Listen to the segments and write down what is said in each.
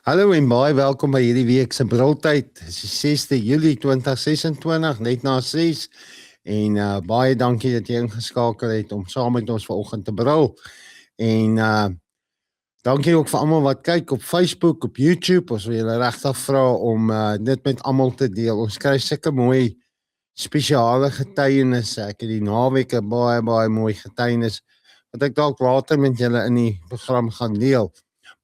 Hallo en baie welkom by hierdie week se Briltyd. Dit is die 6de Julie 2026, net na 6. En baie dankie dat jy ingeskakel het om saam met ons vanoggend te brul. En dankie ook vir almal wat kyk op Facebook, op YouTube. Ons wil julle regtig vra om dit met almal te deel. Ons kry sulke mooi spesiale getuienisse. Ek het die naweek 'n baie mooi getuienis wat ek dalk later met julle in die program gaan deel.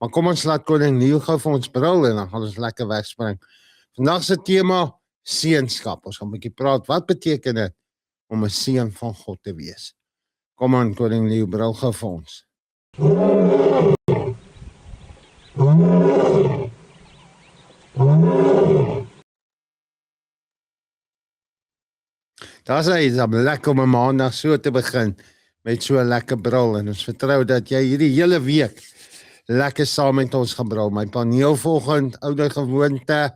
Maar kom ons laat koning Leo gou vir ons brul en dan gaan ons lekker wegspring. Vandag se tema seënskap. Ons gaan 'n bietjie praat wat beteken dit om 'n seun van God te wees. Kom aan koning Leo, brul gou vir ons. Daar's hy, dan lekker om 'n maandag so te begin met so 'n lekker brul en ons vertrou dat jy hierdie hele week lekker saam met ons gaan brul. My paneel volgende oude gewoonte.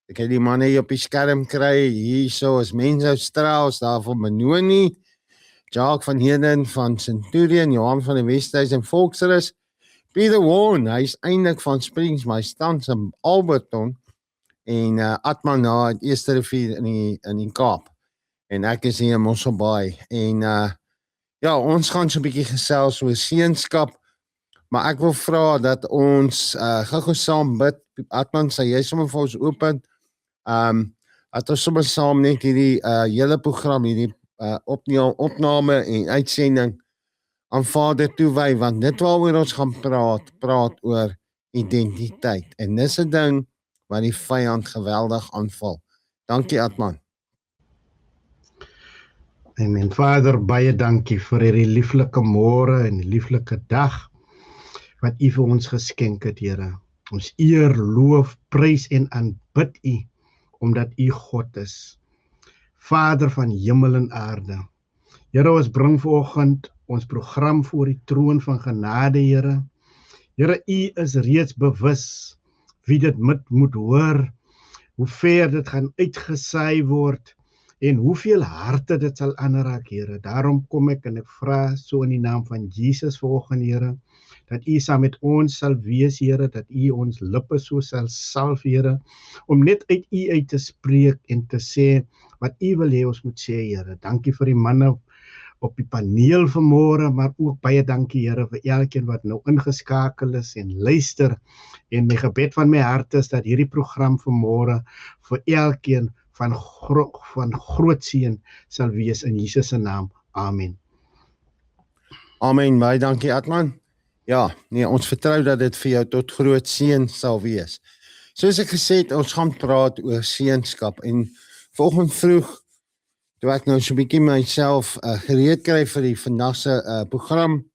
Ek het die manne hier op die skerm kry. Hierso is mense Australië, daar van Benoni, Jacques van Heden van Centurion, Johan van die Westhuys en Volksrus. Peter Warren, hy's eintlik van Springs, maar hy staan in Alberton en Atman na die Eerste Rivier in die Kaap. En ek is hier in Mossel Bay en ja, ons gaan so 'n bietjie gesels oor seënskap. Maar ek wil vra dat ons gou saam bid. Atman, sê jy sommer vir ons open. Dat ons sommer saam net hierdie hele program, hierdie opname en uitsending aan Vader toewy, want dit waaroor ons gaan praat oor identiteit. En dis 'n ding wat die vyand geweldig aanval. Dankie Atman. Amen. Vader, baie dankie vir hierdie lieflike môre en die lieflike dag wat U vir ons geskenk het, Here. Ons eer, loof, prys en aanbid U, omdat U God is. Vader van hemel en aarde. Here, ons bring vanoggend ons program voor die troon van genade, Here. Here, U is reeds bewus wie dit moet hoor, hoe ver dit gaan uitgesaai word, en hoeveel harte dit sal aanraak, Here. Daarom kom ek en ek vra so in die naam van Jesus vanoggend, Here, dat U saam met ons sal wees, Here, dat U ons lippe so sal salf, Here, om net uit U uit te spreek en te sê wat U wil hê ons moet sê, Here. Dankie vir die manne op die paneel vanmôre, maar ook baie dankie, Here, vir elkeen wat nou ingeskakel is en luister. En my gebed van my hart is dat hierdie program vanmôre vir elkeen van groot seën sal wees in Jesus se naam. Amen. Amen. Baie dankie Atman. Ja, nee, ons vertrou dat dit vir jou tot groot seën sal wees. Soos ek gesê het, ons gaan praat oor seënskap en vanoggend vroeg toe ek nou so 'n bietjie myself gereed kry vir die vandag se program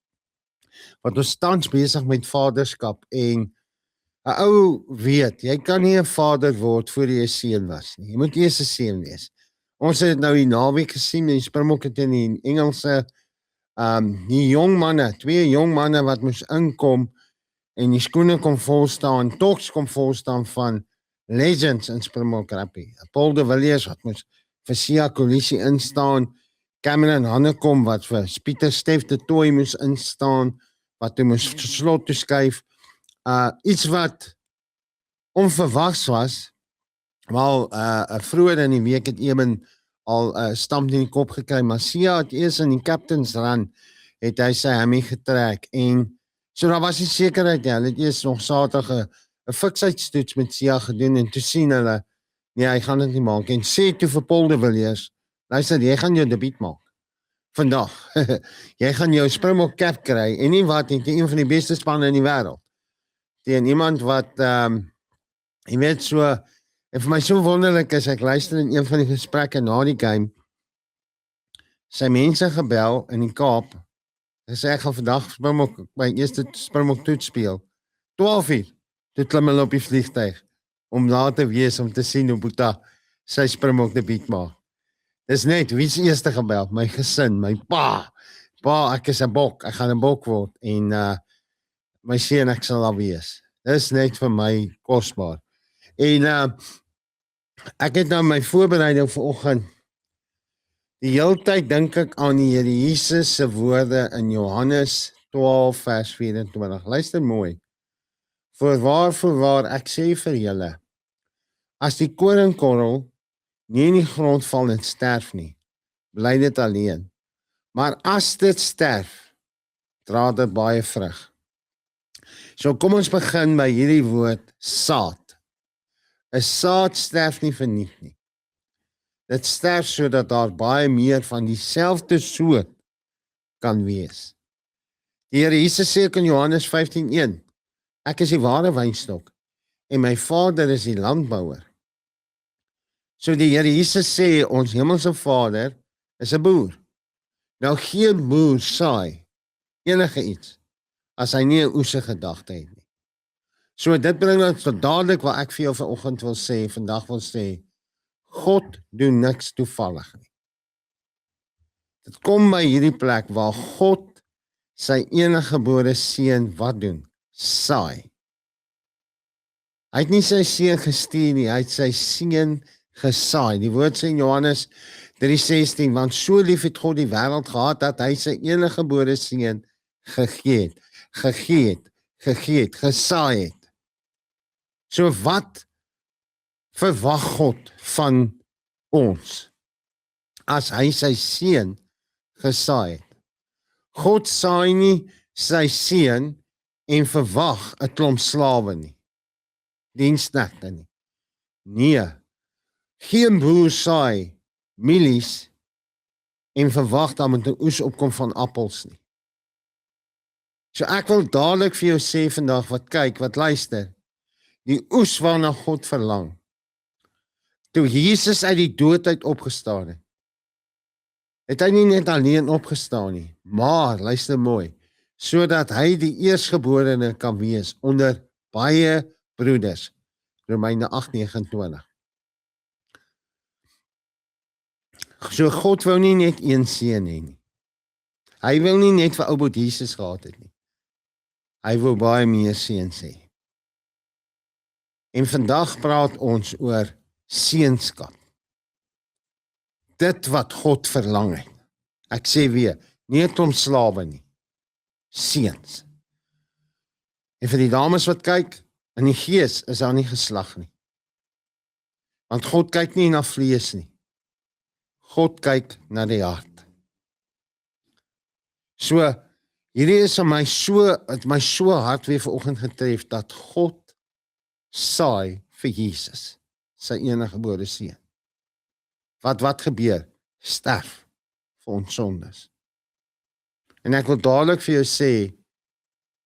wat ons tans besig met vaderskap en 'n ou weet, jy kan nie 'n vader word voor jy 'n seun was nie. Jy moet eers 'n seun wees. Ons het nou die naweek gesien in die Springbokke teen die Engelse die jong manne, twee jong manne wat moes inkom en die skoene kom vol staan, toks kom vol staan van legends in Springbok rugby. Paul de Villiers wat moes vir Siya Kolisi instaan, Cameron Hannekom wat vir Pieter Steff de Tooy moes instaan, wat hy moes slot toe skuif. Iets wat onverwags was, wel vroeër in die week het Eben al stamp in die kop gekry, maar Siya het eers in die captain's run het hy sy hammy getrek en so daar was die sekerheid, hulle het eers nog Saterdag 'n fiksheidstoets met Siya gedoen en toe sien hulle, nee, hy gaan dit nie maak en sê toe vir Paul de Villiers, luister, jy gaan jou debuut maak vandag, jy gaan jou Springbok cap kry en nie wat, net een van die beste spanne in die wêreld, teen iemand wat, jy weet so, en vir my so wonderlik is, ek luister in een van die gesprekke na die game, sy mense gebel in die Kaap, en sê ek gaan vandag Springbok, my eerste Springbok toets speel, 12 uur, toe klim hulle op die vliegtuig, om daar te wees, om te sien hoe Boeta sy Springbok debuut maak. Dis net, wie is eerste gebel? My gesin, my pa, ek is 'n bok, ek gaan 'n bok word, en my seun, ek sal daar wees. Dis net vir my kosbaar. En ek het nou my voorbereiding vanoggend, die hele tyd dink ek aan die Here Jesus se woorde in Johannes 12 vers 24. Luister mooi. Voorwaar, ek sê vir julle, as die koringkorrel nie in die grond val en sterf nie, bly dit alleen. Maar as dit sterf, dra dit baie vrug. So kom ons begin by hierdie woord saad. 'n Saad sterf nie verniet nie. Dit sterf sodat daar baie meer van dieselfde soort kan wees. Die Here Jesus sê in Johannes 15:1, ek is die ware wynstok en my Vader is die landbouer. So die Here Jesus sê ons hemelse Vader is 'n boer. Nou geen boer saai enige iets as hy nie 'n oese gedagte het nie. So dit bring ons tot dadelik wat ek vir jou vanoggend wil sê, vandag wil sê, God doen niks toevallig nie. Dit kom by hierdie plek waar God sy eniggebore seun wat doen? Saai. Hy het nie sy seun gestuur nie, hy het sy seun gesaai. Die woord sê in Johannes 3:16, want so lief het God die wêreld gehad dat hy sy eniggebore seun gegee het, gesaai het. So wat verwag God van ons as hy sy seun gesaai het? God saai nie sy seun en verwag 'n klomp slawe nie. Diensknegte nie. Nee. Geen boer saai mielies en verwag dat met 'n oes opkom van appels nie. So ek wil dadelik vir jou sê vandag, wat kyk, wat luister, die oes waarna God verlang, toe Jesus uit die dood uit opgestaan het, het hy nie net alleen opgestaan nie, maar, luister mooi, sodat hy die eerstgeborene kan wees onder baie broeders. Romeine 8:29. So God wou nie net een seun hê nie. Hy wil nie net vir ou Jesus gehad het nie. Hy wil baie meer seuns hê. En vandag praat ons oor seunskap. Dit wat God verlang het. Ek sê weer, nie 'n klomp slawe nie. Seuns. En vir die dames wat kyk, in die gees is daar nie geslag nie. Want God kyk nie na vlees nie. God kyk na die hart. So, hierdie is het my so hard weer vanoggend getref, dat God saai vir Jesus, sy eniggebore seun. Wat gebeur? Sterf vir ons sondes. En ek wil dadelik vir jou sê,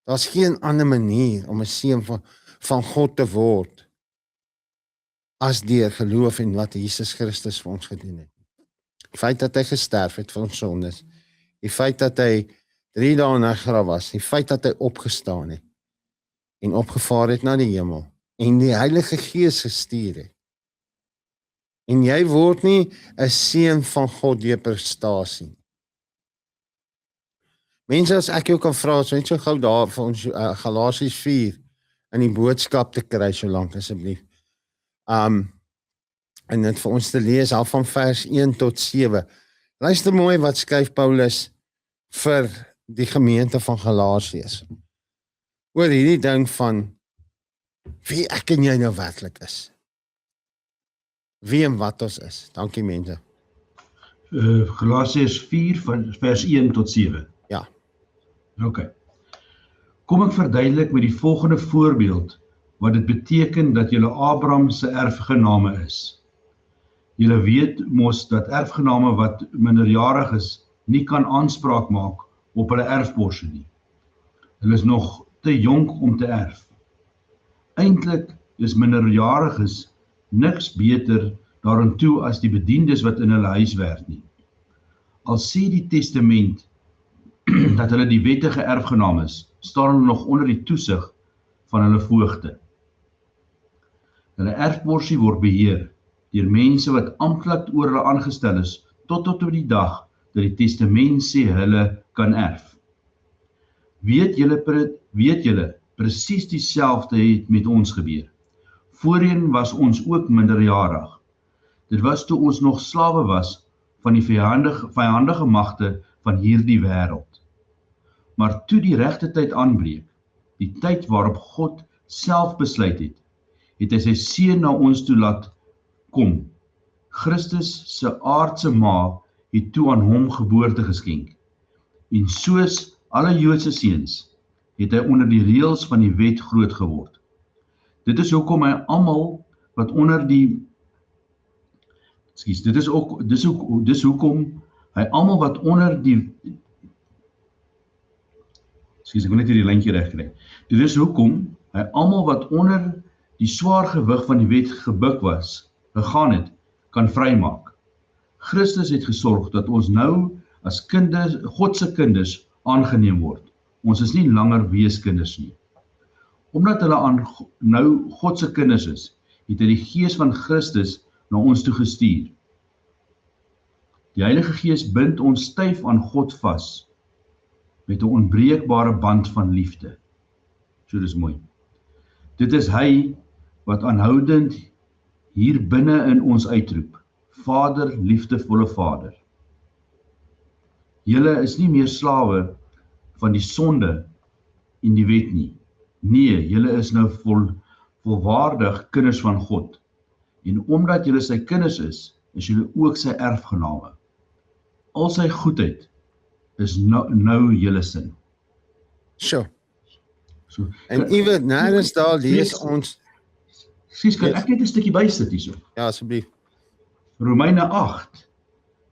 daar's geen ander manier om 'n seun van God te word as deur geloof in wat Jesus Christus vir ons gedoen het. Die feit dat hy gesterf het vir ons sondes, die feit dat hy 3 dae in 'n graf was, die feit dat hy opgestaan het en opgevaar het na die hemel en die Heilige Gees gestuur het. En jy word nie 'n seun van God deur prestasie. Mense, as ek jou kan vra, so net so gou daar vir ons Galasiërs 4 in die boodskap te kry so lank asseblief. En dit vir ons te lees al van vers 1 tot 7. Luister mooi wat skryf Paulus vir die gemeente van Galasiërs. Oor hierdie ding van wie ek en jy nou werklik is. Wie en wat ons is. Dankie mense. Galasiërs 4 van vers 1 tot 7. Ja. OK. Kom ek verduidelik met die volgende voorbeeld wat dit beteken dat julle Abraham se erfgename is. Julle weet mos dat erfgename wat minderjarig is, nie kan aanspraak maak op hulle erfporsie nie. Hulle is nog te jonk om te erf. Eintlik is minderjariges niks beter daaraan as die bediendes wat in hulle huis werk nie. Al sê die testament dat hulle die wettige erfgenaam is, staan hulle nog onder die toesig van hulle voogte. Hulle erfporsie word beheer deur mense wat amptelik oor hulle aangestel is, tot op die dag dat die testament sê hulle kan erf. Weet julle, presies dieselfde het met ons gebeur. Voorheen was ons ook minderjarig. Dit was toe ons nog slawe was van die vyandige magte van hierdie wêreld. Maar toe die regte tyd aanbreek, die tyd waarop God self besluit het, het hy sy seun na ons toe laat kom. Christus se aardse ma het toe aan hom geboorte geskenk. En soos alle Joodse seuns, het hy onder die reëls van die wet groot geword. Dit is hoekom hy almal wat onder die dis hoekom hy almal wat onder die ek wil net hierdie lyntjie regkry. Dit is hoekom hy almal wat onder die swaar gewig van die wet gebuk was, gegaan het, kan vrymaak. Christus het gesorg dat ons nou as kinders, God se kinders aangeneem word. Ons is nie langer weeskinders nie. Omdat hulle nou God se kinders is, het hy die Gees van Christus na ons toe gestuur. Die Heilige Gees bind ons styf aan God vas, met 'n onbreekbare band van liefde. So dis mooi. Dit is hy wat aanhoudend hier binne in ons uitroep. Vader, liefdevolle Vader. Julle is nie meer slawe van die sonde en die wet nie. Nee, julle is nou volwaardig kinders van God. En omdat julle sy kinders is julle ook sy erfgename. Al sy goedheid is nou julle sin. So. So, En iewers nêrens daar lees ons, kan ek net 'n stukkie bysit hierso. ja asseblief. Romeine 8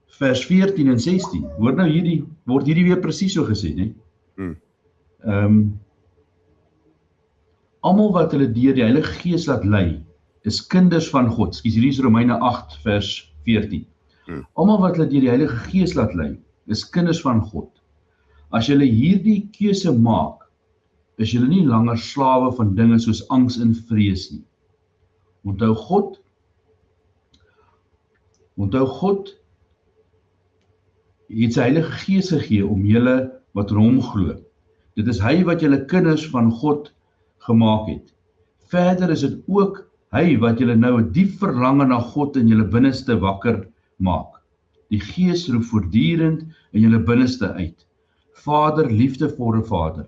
vers 14 en 16. Hoor nou word hierdie weer presies so gesê, né? Almal wat hulle deur die Heilige Gees laat lei, is kinders van God. Hierdie is Romeine 8 vers 14. Almal wat hulle deur die Heilige Gees laat lei, is kinders van God. As julle hierdie keuse maak, is julle nie langer slawe van dinge soos angs en vrees nie. Onthou God het sy Heilige Gees gegee om julle wat in hom glo. Dit is hy wat julle kinders van God gemaak het. Verder is dit ook hy wat julle nou 'n diep verlange na God in julle binneste wakker maak. Die Gees roep voortdurend in julle binneste uit. Vader, liefdevolle Vader.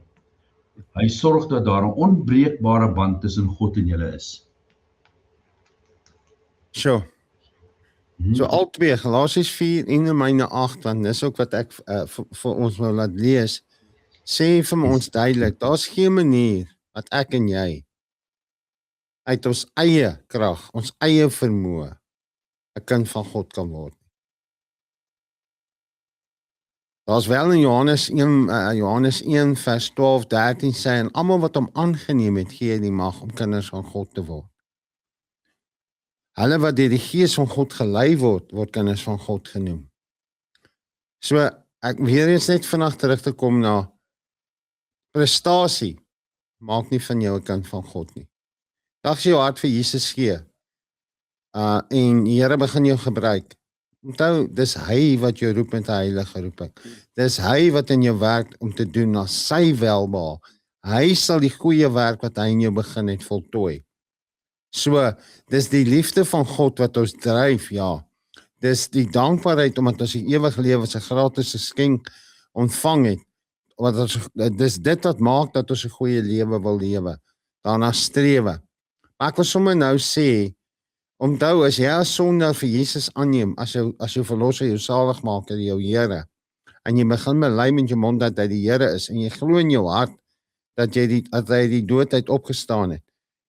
Hy sorg dat daar 'n onbreekbare band tussen God en julle is. So. So albei Galasiërs 4 en Romeine 8, want dis ook wat ek vir ons wil laat lees, sê vir ons duidelik, daar's geen manier wat ek en jy uit ons eie krag, ons eie vermoë 'n kind van God kan word. Daar's wel in Johannes 1 vers 12, 13 sê, en almal wat hom aangeneem het, gee die mag om kinders van God te word. Hulle wat deur die Gees van God gelei word, word kinders van God genoem. So, ek weer eens net vandag terug te kom na prestasie, maak nie van jou 'n kind van God nie. As jy jou hart vir Jesus gee, en die Here begin jou gebruik, onthou, dis hy wat jou roep met 'n heilige roeping. Dis hy wat in jou werk om te doen na sy welbehae. Hy sal die goeie werk wat hy in jou begin het voltooi. So, dis die liefde van God wat ons dryf, ja. Dis die dankbaarheid omdat ons die ewige lewe as 'n gratis geskenk ontvang het. Dis dit wat maak dat ons 'n goeie lewe wil lewe. Daarna strewe. Maar ek wil sommer nou sê, onthou, as jy as sondaar vir Jesus aanneem, as jou verlosser, jou saligmaker, jou Here, en jy begin bely met jou mond dat hy die Here is, en jy glo in jou hart dat hy die dood uit opgestaan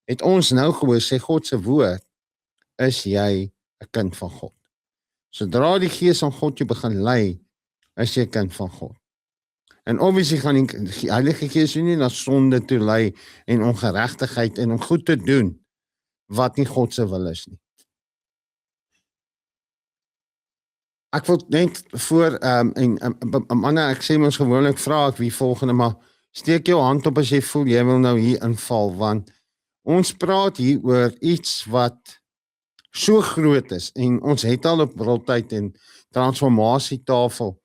het ons nou gehoor, sê God se woord, is jy 'n kind van God. Sodra die Gees van God jou begin lei, is jy 'n kind van God. En obviously gaan die Heilige Gees jou nie na sonde toe lei en ongeregtigheid en om goed te doen wat nie God se wil is nie. Ek wil net voor ek sê ons gewoonlik vra ek wie volgende, maar steek jou hand op as jy voel jy wil nou hier inval, want ons praat hier oor iets wat so groot is en ons het al op Briltyd en transformasietafel.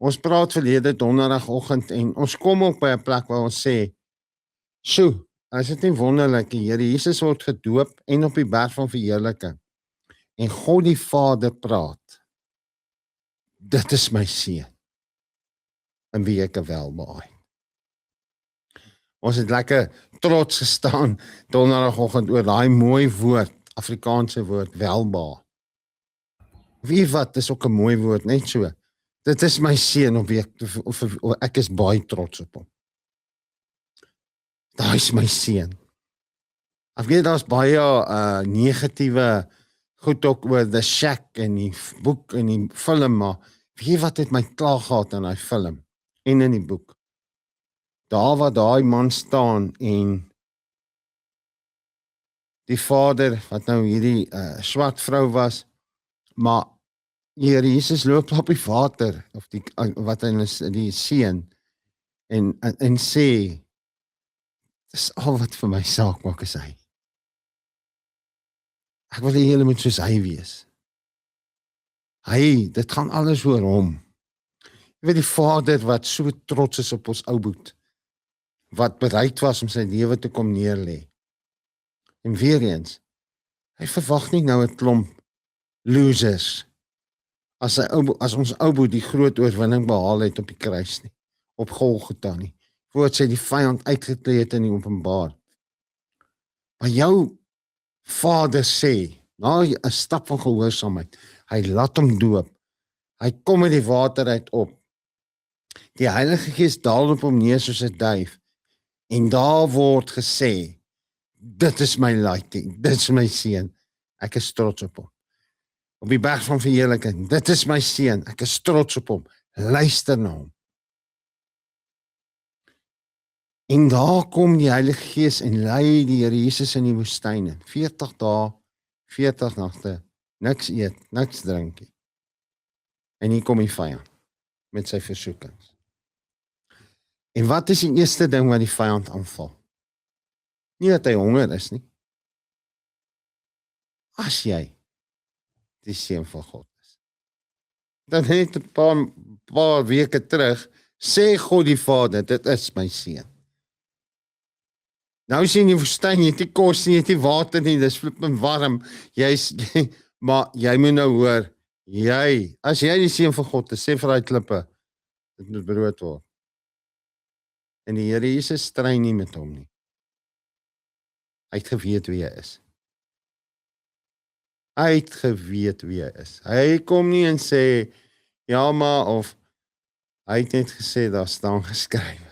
Ons praat verlede donderdagoggend en ons kom ook by 'n plek waar ons sê, "Sjoe, is dit nie wonderlik, die Here Jesus word gedoop en op die berg van verheerliking en God die Vader praat. Dit is my seun, in wie ek welbehaag." Ons het lekker trots gestaan donderdagoggend oor daai mooi woord, Afrikaanse woord, welbaar. Wie wat, dis ook 'n mooi woord, net so. Dit is my seun op wie ek is baie trots op hom. Daai is my seun. Ek weet daar's baie negatiewe goed ook oor The Shack en die boek en die film, maar weet wat het my klaar gehad in daai film en in die boek? Daar waar daai man staan en die vader wat nou hierdie swart vrou was, maar Here Jesus loop op die water of die wat hy is die seun en sê dis al wat vir my saak maak is hy. Ek wil hê julle moet soos hy wees. Dit gaan alles oor hom. Jy weet die vader wat so trots is op ons ou boet, wat bereid was om sy lewe te kom neerlê. En weer eens, hy verwag nie nou 'n klomp losers as ons ou boet die groot oorwinning behaal het op die kruis nie, op Golgotha nie, voordat sy die vyand uitgeklee het in die openbaar. Maar jou Vader sê, na 'n stap van gehoorsaamheid, hy laat hom doop. Hy kom met die water uit op. Die Heilige Gees daal op hom neer soos 'n duif. En daar word gesê, dit is my lighting, dit is my seun. Ek is trots op hom. Op die berg van verheerliking, dit is my seun. Ek is trots op hom. Luister na hom. En daar kom die Heilige Gees en lei die Here Jesus in die woestyn. 40 dae, 40 nagte, niks eet, niks drink nie. En hier kom die vyand met sy versoekings. En wat is die eerste ding wat die vyand aanval? Nie dat hy honger is nie. As jy die seun van God is. Dan net 'n paar weke terug, sê God die Vader, dit is my seun. Nou sien jy woestyn, jy het nie kos nie, jy het nie water nie, dis flippend warm. Maar jy moet nou hoor, as jy die seun van God is, sê vir daai klippe, dit moet brood word. En die Here Jesus stry nie met hom nie. Hy het geweet wie hy is. Hy kom nie en sê, ja maar, of hy het net gesê, daar staan geskryf.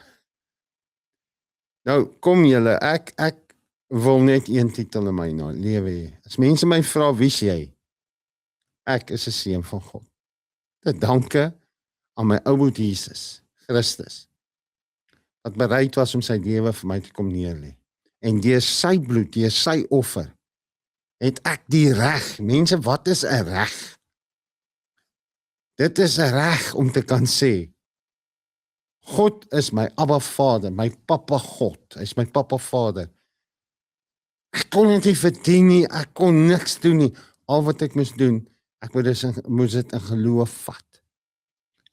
Nou, kom julle, ek wil net een titel in my lewe hê. As mense my vra, wie is jy? Ek is 'n seun van God. Dit danke aan my ou boet Jesus, Christus, wat bereid was om sy lewe vir my te kom neerlê. En deur sy bloed, deur sy offer, het ek die reg. Mense, wat is 'n reg? Dit is 'n reg om te kan sê, God is my Abba Vader, my Papa God. Hy is my Papa Vader. Ek kon dit nie verdien nie, ek kon niks doen nie. Al wat ek moes doen, ek moes dit in geloof vat.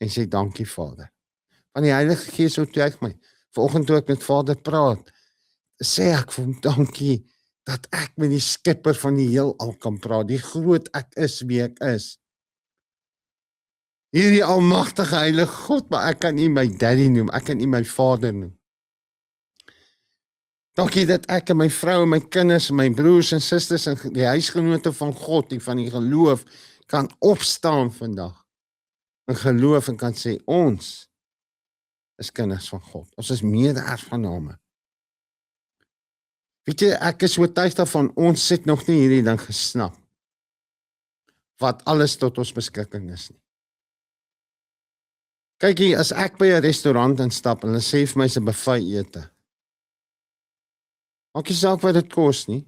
En sê, dankie Vader. Want die Heilige Gees oortuig my. Vanoggend toe ek met Vader praat, sê ek vir hom dankie, dat ek met die skepper van die heelal kan praat, die groot ek is wie ek is. Hierdie almagtige heilige God, maar ek kan nie my daddy noem, ek kan nie my vader noem. Dankie dat ek en my vrou en my kinders, my broers en susters en die huisgenote van God, die van die geloof, kan opstaan vandag. In geloof en kan sê, ons is kinders van God. Ons is mede-erfgename. Weet jy, ek is oortuig daarvan, ons het nog nie hierdie ding gesnap, wat alles tot ons beskikking is nie. Kyk hier, as ek by 'n restaurant instap en hulle sê vir my se buffet ete, maak nie saak wat dit kos nie.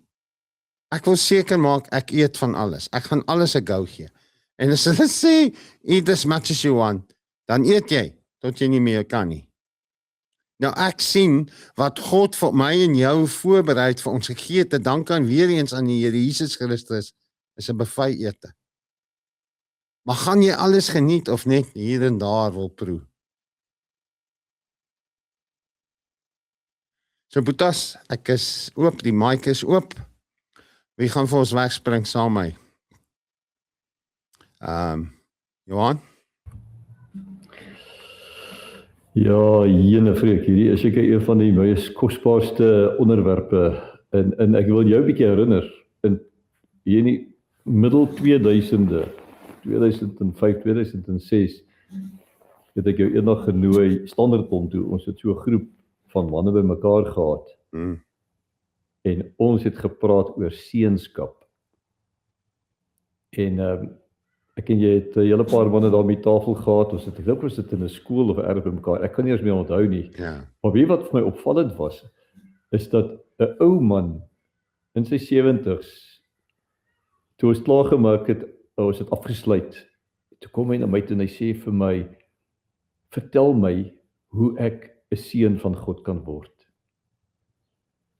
Ek wil seker maak ek eet van alles. Ek gaan alles 'n go gee. En as hulle sê eat as much as you want, dan eet jy tot jy nie meer kan nie. Nou ek sien wat God vir my en jou voorberei vir ons gegee het, te dank aan weer eens aan die Here Jesus Christus, is 'n buffet ete. Maar gaan jy alles geniet of net hier en daar wil proe? So Boetas, ek is oop, die mic is oop. Wie gaan vir ons wegspring saam met my? Johan? Ja, jene Freek, hierdie is seker een van die mees kosbaarste onderwerpe en ek wil jou 'n bietjie herinner in hierdie middel 2005, 2006 het ek jou eendag genooi Standerton toe. Ons het so 'n groep van manne bymekaar gehad en ons het gepraat oor seunskap. En ek en jy het 'n hele paar manne daar by tafel gehad. Ons het geloop, ons sit in 'n skool of erg bymekaar. Ek kan nie eens meer onthou nie. Ja. Maar weet wat vir my opvallend was, is dat 'n ou man in sy 70's, toe ons klaar gemaak het, ons het afgesluit, toe kom hy na my toe en hy sê vir my, vertel my hoe ek 'n seun van God kan word.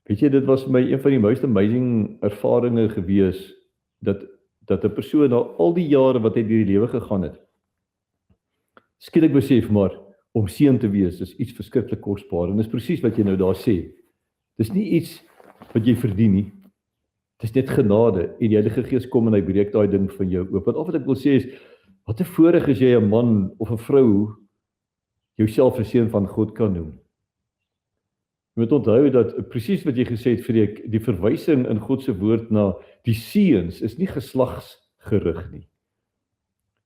Weet jy, dit was vir my een van die most amazing ervarings gewees, dat 'n persoon na al die jare wat hy deur die lewe gegaan het, skielik besef maar, om seun te wees is iets verskriklik kosbaar, en dis presies wat jy nou daar sê. Dis nie iets wat jy verdien nie. Dis net genade, en die Heilige Gees kom en hy breek daai ding van jou oop. Wat ek wil sê is, wat 'n voorreg as jy 'n man of 'n vrou jouself 'n seun van God kan noem. Jy moet onthou dat presies wat jy gesê het, Freek, die verwysing in God se woord na die seuns is nie geslagsgerig nie.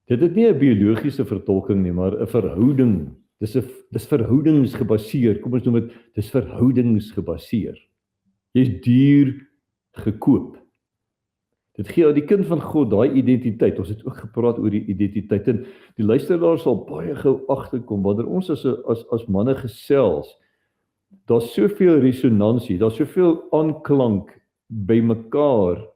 Dit het nie 'n biologiese vertolking nie, maar 'n verhouding. Dis verhoudingsgebaseer. Kom ons noem dit, dis verhoudingsgebaseer. Jy's duur gekoop. Dit gee aan die kind van God daai identiteit. Ons het ook gepraat oor die identiteit, en die luisteraar sal baie gou agterkom wanneer ons as manne gesels. Daar's soveel resonansie, daar's soveel aanklank by mekaar,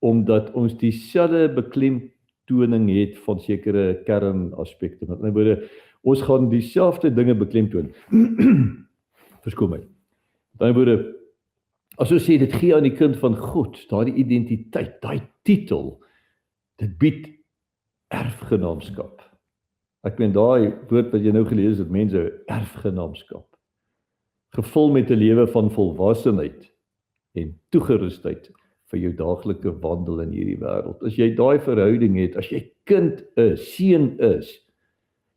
omdat ons dieselfde beklemtoning het van sekere kernaspekte. Met ander woorde, ons gaan dieselfde dinge beklemtoon. Verskoon my. Met ander woorde, as ons sê, dit gee aan die kind van God, daai identiteit, daai titel, dit bied erfgenaamskap. Ek meen daai woord wat jy nou gelees het, mense, erfgenaamskap. Gevul met 'n lewe van volwassenheid en toegerusheid vir jou daaglikse wandel in hierdie wêreld. As jy daai verhouding het, as jy kind is, seun is,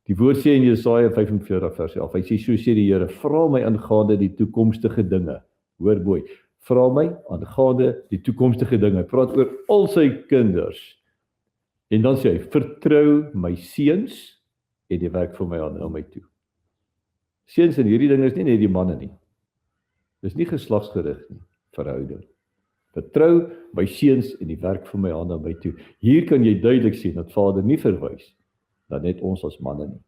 die woord sê in Jesaja 45 vers 11, hy sê, so sê die Here, vra my aangaande die toekomstige dinge. Hoor mooi, vra my aangaande die toekomstige dinge. Hy praat oor al sy kinders. En dan sê hy, vertrou my seuns en die werk vir my aan na my toe. Seuns en hierdie ding is nie net die manne nie. Dis nie geslagsgerig nie, verhouding. Vertrou my seuns en die werk vir my aan na my toe. Hier kan jy duidelik sien dat Vader nie verwys na net ons as manne nie.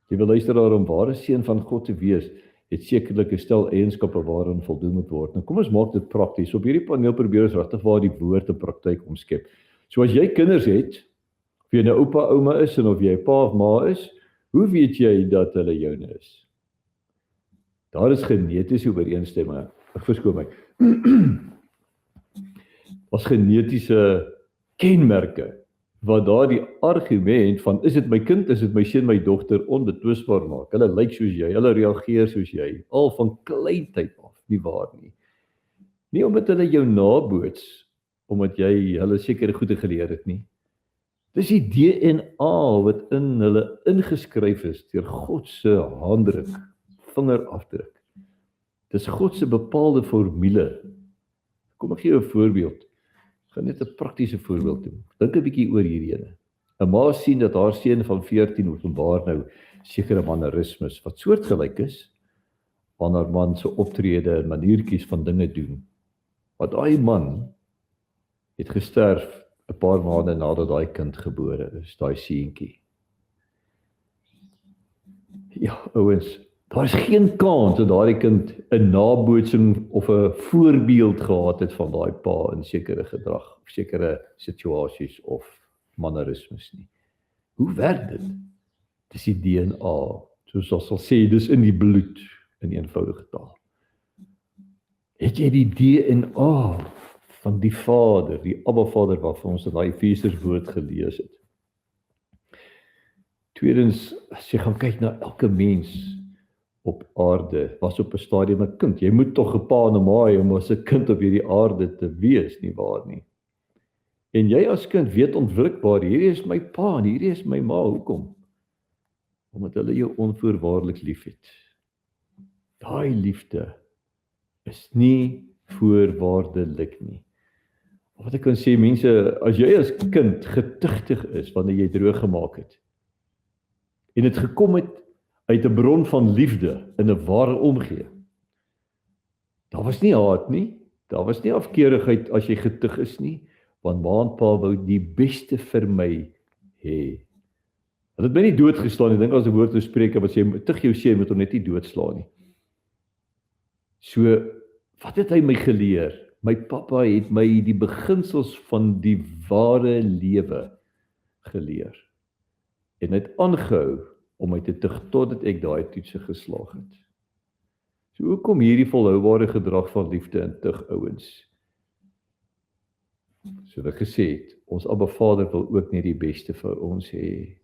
Jy wil luister om ware seun van God te wees, het sekerlik 'n stel eienskappe waaraan voldoen moet word. Nou kom ons maak dit prakties. Op hierdie paneel probeer ons regtig waar die woord in praktyk omskep. So as jy kinders het, of jy 'n oupa, ouma is en of jy 'n pa of ma is, hoe weet jy dat hulle joune is? Daar is genetiese ooreenstemming. Ek verskoon my. As genetiese kenmerke wat daardie argument van is dit my kind, is dit my seun, my dogter onbetwisbaar maak. Hulle lyk soos jy, hulle reageer soos jy, al van kleintyd af, nie waar nie. Nie omdat hulle jou naboots, omdat jy hulle sekere goede geleer het nie. Dis die DNA wat in hulle ingeskryf is deur God se handdruk, vingerafdruk. Dis God se bepaalde formule. Kom ek gee jou 'n voorbeeld. Ek gaan net 'n praktiese voorbeeld doen. Dink 'n bietjie oor hierdie ene. 'n Ma sien dat haar seun van 14 openbaar nou sekere mannerismes wat soortgelyk is aan haar man se optrede en maniertjies van dinge doen. Want daai man het gesterf 'n paar maande nadat daai kind gebore is, daai seentjie. Ja, ouens, daar is geen kans dat daai kind 'n nabootsing of 'n voorbeeld gehad het van daai pa in sekere gedrag, of sekere situasies of mannerismes nie. Hoe werk dit? Dis die DNA, soos ons sal sê, dis in die bloed, in eenvoudige taal. Het jy die DNA van die Vader, die Abba Vader waarvan ons in daai Efesiërs woord gelees het? Tweedens, as jy gaan kyk na elke mens op aarde, was op 'n stadium 'n kind. Jy moet tog 'n pa en 'n ma hê om as 'n kind op hierdie aarde te wees, nie waar nie? En jy as kind weet onwrikbaar, hierdie is my pa en hierdie is my ma. Hoekom? omdat hulle jou onvoorwaardelik liefhet. Daai liefde is nie voorwaardelik nie. Wat ek kan sê, mense, as jy as kind getugtig is wanneer jy droog gemaak het, en het gekom het uit 'n bron van liefde in 'n ware omgee, daar was nie haat nie, daar was nie afkeurigheid as jy getug is nie, want ma en pa wou die beste vir my hê. Hulle het my nie doodgeslaan, ek dink as 'n woord te spreek, wat sê, tug jou seun moet hom net nie doodslaan nie. So, wat het hy my geleer? My pappa het my die beginsels van die ware lewe geleer. En hy het aangehou om my te tug totdat ek daai toetse geslaag het. So hoekom hierdie volhoubare gedrag van liefde en tug ouens? So wat gesê het, ons Abba Vader wil ook net die beste vir ons hê.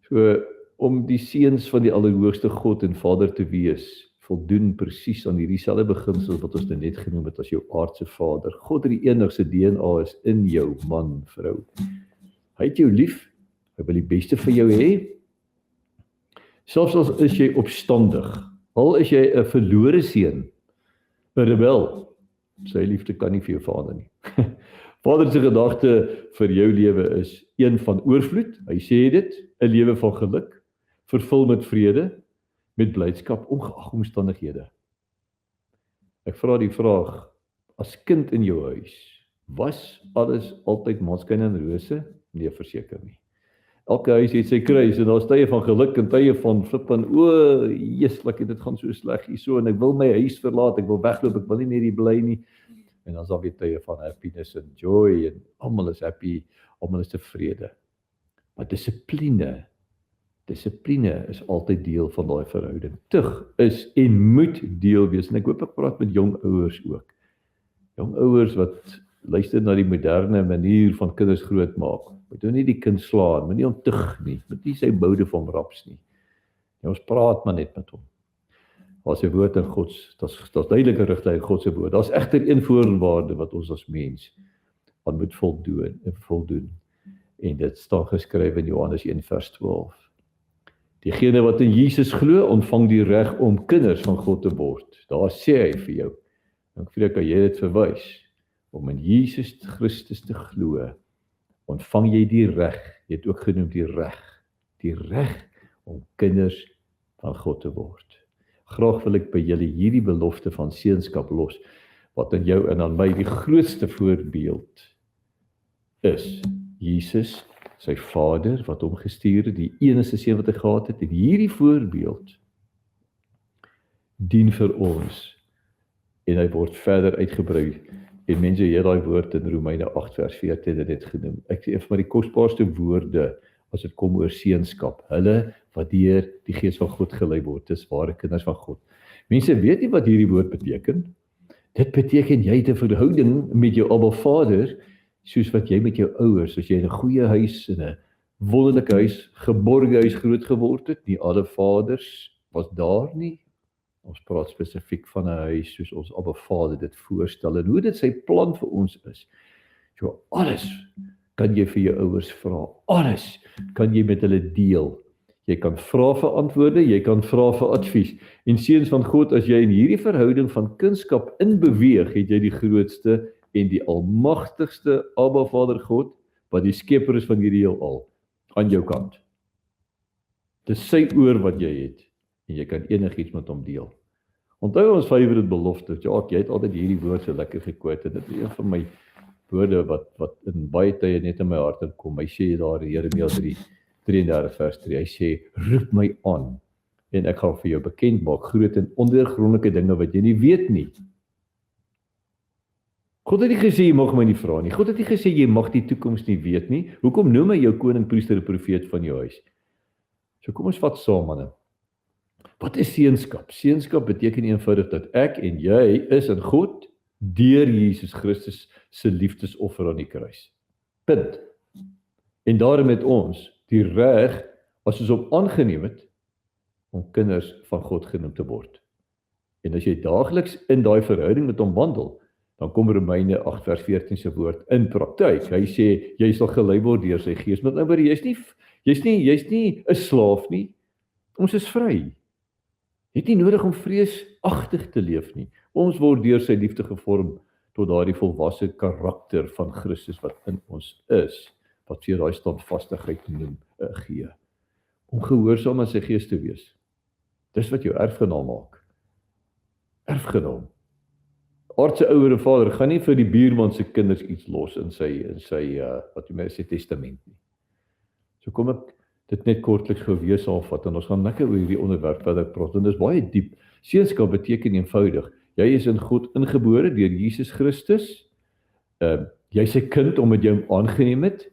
So om die seuns van die Allerhoogste God en Vader te wees, voldoen presies aan hierdie selfde beginsels wat ons net genoem het as jou aardse Vader. God het die enigste DNA is in jou, man, vrou. Hy het jou lief, hy wil die beste vir jou hê. Selfs as is jy opstandig, al is jy 'n verlore seun, 'n rebel, sy liefde kan nie vir jou verander nie. Vader se gedagte vir jou lewe is een van oorvloed, hy sê dit, 'n lewe van geluk, vervul met vrede, met blydskap, ongeag omstandighede. Ek vra die vraag, as kind in jou huis, was alles altyd maanskyn en rose? Nee, verseker nie. Elke huis het sy kruis, en daar's tye van geluk, en tye van flip en, jesuslik, dit gaan so sleg hierso, en ek wil my huis verlaat, ek wil wegloop, ek wil nie meer hier bly nie, en dan is daar weer tye van happiness en joy, en almal is happy, almal is tevrede. Maar dissipline is altyd deel van daai verhouding. Tug is en moet deel wees, en ek hoop ek praat met jong ouers ook. Jong ouers wat luister na die moderne manier van kinders grootmaak. Moet nou nie die kind slaan, moet nie hom tug nie, moet nie sy boude van raps nie. Ja, ons praat maar net met hom. Daar's 'n woord in daar's duidelike riglyne in God se woord. Daar's egter een voorwaarde wat ons as mens aan moet voldoen. En dit staan geskryf in Johannes 1 vers 12. Diegene wat in Jesus glo, ontvang die reg om kinders van God te word. Daar sê hy vir jou. Ek vir kan jy dit verwys. Om in Jesus Christus te glo, ontvang jy die reg. Jy het ook genoem die reg om kinders van God te word. Graag wil ek by julle hierdie belofte van seunskap los, wat in jou en aan my die grootste voorbeeld is. Jesus, sy Vader, wat hom gestuur het, die enigste seun wat hy gehad het, en hierdie voorbeeld dien vir ons, en hy word verder uitgebrei, en mense het daai woord in Romeine 8 vers 14 het dit genoem. Ek sê vir my die kosbaarste woorde, as dit kom oor seunskap, hulle wat deur die Gees van God gelei word, dis ware kinders van God. Mense weet nie wat hierdie woord beteken. Dit beteken jy het 'n verhouding met jou Abba Vader, soos wat jy met jou ouers, as jy in 'n goeie huis, in 'n wonderlike huis, geborge huis groot geword het, nie alle vaders was daar nie. Ons praat spesifiek van 'n huis soos ons Abba Vader dit voorstel, en hoe dit sy plan vir ons is. So alles kan jy vir jou ouers vra, alles kan jy met hulle deel. Jy kan vra vir antwoorde, jy kan vra vir advies. En seuns van God, as jy in hierdie verhouding van kindskap inbeweeg, het jy die grootste en die almagtigste Abba Vader God, wat die skepper is van hierdie heelal, aan jou kant. Dis sy oor wat jy het, en jy kan enigiets met hom deel. Onthou ons favorite belofte, jy het altyd hierdie woord so lekker gekwote, dit is een van my woorde wat in baie tye net in my hart inkom. Hy sê daar in Jeremia 33 vers 3, hy sê, roep my aan, en ek gaan vir jou bekend maak, groot en ondergrondelike dinge wat jy nie weet nie. God het nie gesê, jy mag my nie vra nie. God het nie gesê, jy mag die toekoms nie weet nie. Hoekom noem hy jou koning, priester en profeet van jou huis? So kom ons vat saam, manne. Wat is seunskap? Seunskap beteken eenvoudig dat ek en jy is in God deur Jesus Christus se liefdesoffer aan die kruis. Punt. En daarom het ons die reg, as ons hom aangeneem het, om kinders van God genoem te word. En as jy daagliks in daai verhouding met hom wandel, Dan kom Romeine 8 vers 14 se woord in praktyk. Hy sê, jy sal gelei word deur sy gees, met ander woorde, jy's nie 'n slaaf nie. Ons is vry. Jy het nie nodig om vreesagtig te leef nie. Ons word deur sy liefde gevorm tot daardie volwasse karakter van Christus wat in ons is, wat vir daai standvastigheid gee. Om gehoorsaam aan sy gees te wees. Dis wat jou erfgenaam maak. Erfgenaam. Aardse ouer en vader gaan nie vir die buurman se kinders iets los in sy wat jy sê testament nie. So kom ek dit net kortliks gewees saamvat en ons gaan lekker oor hierdie onderwerp wat ek praat en dis baie diep. Seunskap beteken eenvoudig. Jy is in God ingebore deur Jesus Christus. Jy's 'n kind omdat jy hom aangeneem het.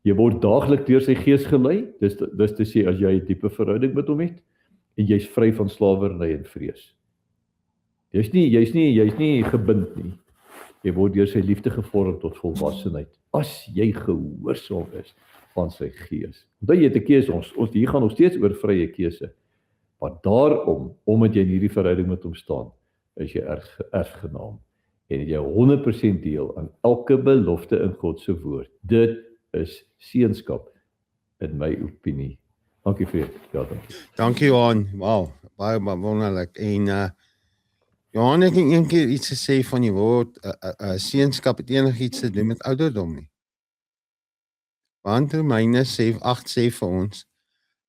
Jy word daagliks deur sy gees gelei. Dis te sê as jy 'n diepe verhouding met hom het en jy's vry van slawerny en vrees. Jy's nie gebind nie. Jy word deur sy liefde gevorm tot volwassenheid. As jy gehoorsaam is van sy gees. Onthou jy het 'n keuse, ons hier gaan nog steeds oor vrye keuse. Maar daarom, omdat jy in hierdie verhouding met hom staan, is jy erfgenaam. En jy 100% deel aan elke belofte in God se woord. Dit is seunskap in my opinie. Dankie vir dankie. Dankie Johan. Wow, baie wonderlik. En Johan het een keer iets gesê van die woord seunskap het enigiets te doen met ouderdom nie. Want Romeine 8 sê vir ons,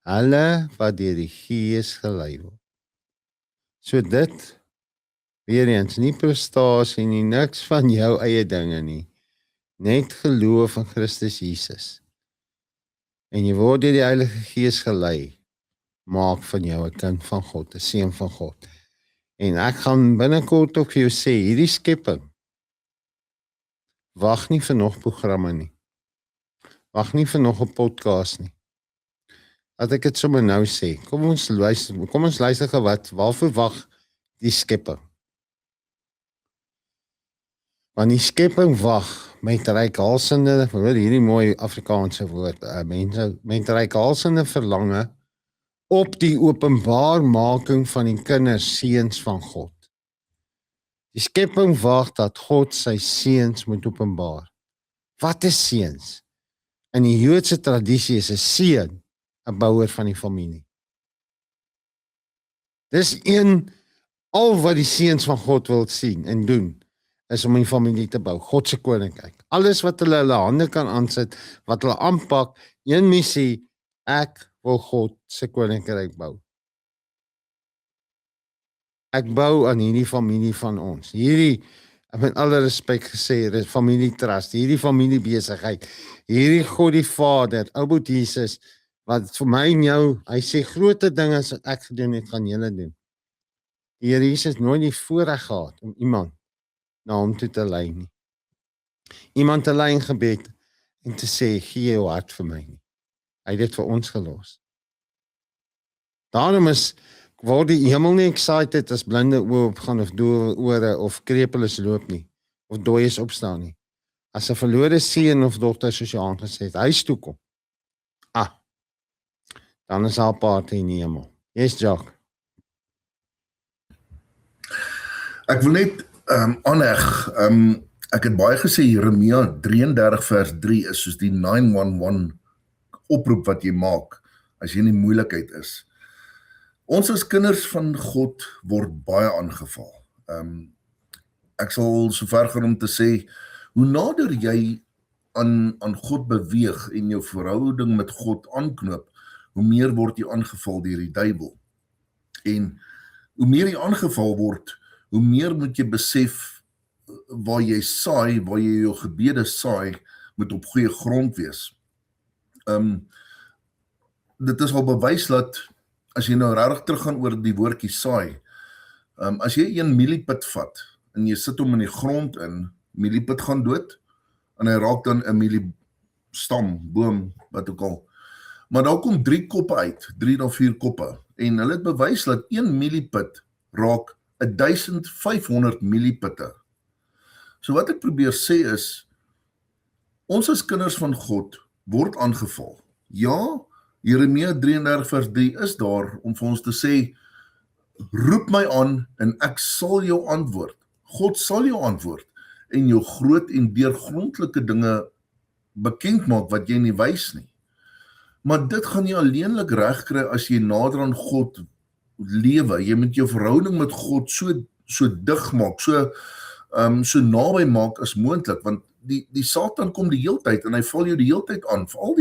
hulle wat deur die Gees gelei word. So dit, weer eens, nie prestasie nie, niks van jou eie dinge nie. Net geloof in Christus Jesus. En jy word deur die Heilige Gees gelei, maak van jou 'n kind van God, 'n seun van God. En ek gaan binnekort ook vir jou sê, hierdie skepping, wag nie vir nog programme nie. Wag nie vir nog 'n podcast nie. Laat ek dit sommer nou sê. Kom ons luister wat, waarvoor wag die skepping? Want die skepping wag met reikhalsende, hoor hierdie mooi Afrikaanse woord, met reikhalsende verlange op die openbaarmaking van die kinders seuns van God. Die skepping wag dat God sy seuns moet openbaar. Wat is seuns? In die Joodse tradisie is 'n seun 'n bouer van die familie. Dis al wat die seuns van God wil sien en doen, is om die familie te bou, God se koninkryk. Alles wat hulle hande kan aansit, wat hulle aanpak, een missie, ek wil God se koninkryk bou. Ek bou aan hierdie familie van ons. Hierdie, ek met alle respek gesê, familie trust, hierdie familie besigheid, hierdie God die Vader, ou boet Jesus, wat vir my en jou, hy sê groter dinge as wat ek gedoen het, gaan julle doen. Die Here Jesus nooit die voorreg gehad om iemand na hom toe te lei nie. Iemand te lei in gebed en te sê, gee jou hart vir my nie. Hy het dit vir ons gelos. Daarom word die hemel nie excited as blinde oë opgaan of doewe ore of krepeles loop nie, of dooies opstaan nie. As 'n verlore seun of dogter soos Johan gesê het, huis toe kom. Dan is haar party in die hemel. Yes, Jacques. Ek wil net aanheg, ek het baie gesê Jeremia 33 vers 3 is soos die 911 oproep wat jy maak as jy in die moeilikheid is. Ons as kinders van God word baie aangeval. Ek sal so ver gaan om te sê, hoe nader jy aan God beweeg en jou verhouding met God aanknoop, hoe meer word jy aangeval deur die duiwel. En hoe meer jy aangeval word, hoe meer moet jy besef waar jy saai, waar jy jou gebede saai, moet op goeie grond wees. Dit is al bewys dat as jy nou regtig teruggaan oor die woordjie saai, as jy 1 mieliepit vat en jy sit hom in die grond in, mieliepit gaan dood en hy raak dan 'n mieliestam, boom, wat ook al. Maar daar kom 3 koppe uit, 3 of 4 koppe en hulle het bewys dat 1 mieliepit raak 1500 mieliepitte. So wat ek probeer sê is, ons as kinders van God word aangeval. Ja, Jeremia 33 vers 3 is daar om vir ons te sê, roep my aan en ek sal jou antwoord. God sal jou antwoord en jou groot en deurgrondelike dinge bekend maak wat jy nie wys nie. Maar dit gaan jy alleenlik regkry as jy nader aan God lewe. Jy moet jou verhouding met God so dig maak, so naby maak as moontlik, want die Satan kom die heeltyd en hy val jou die heeltyd aan. Veral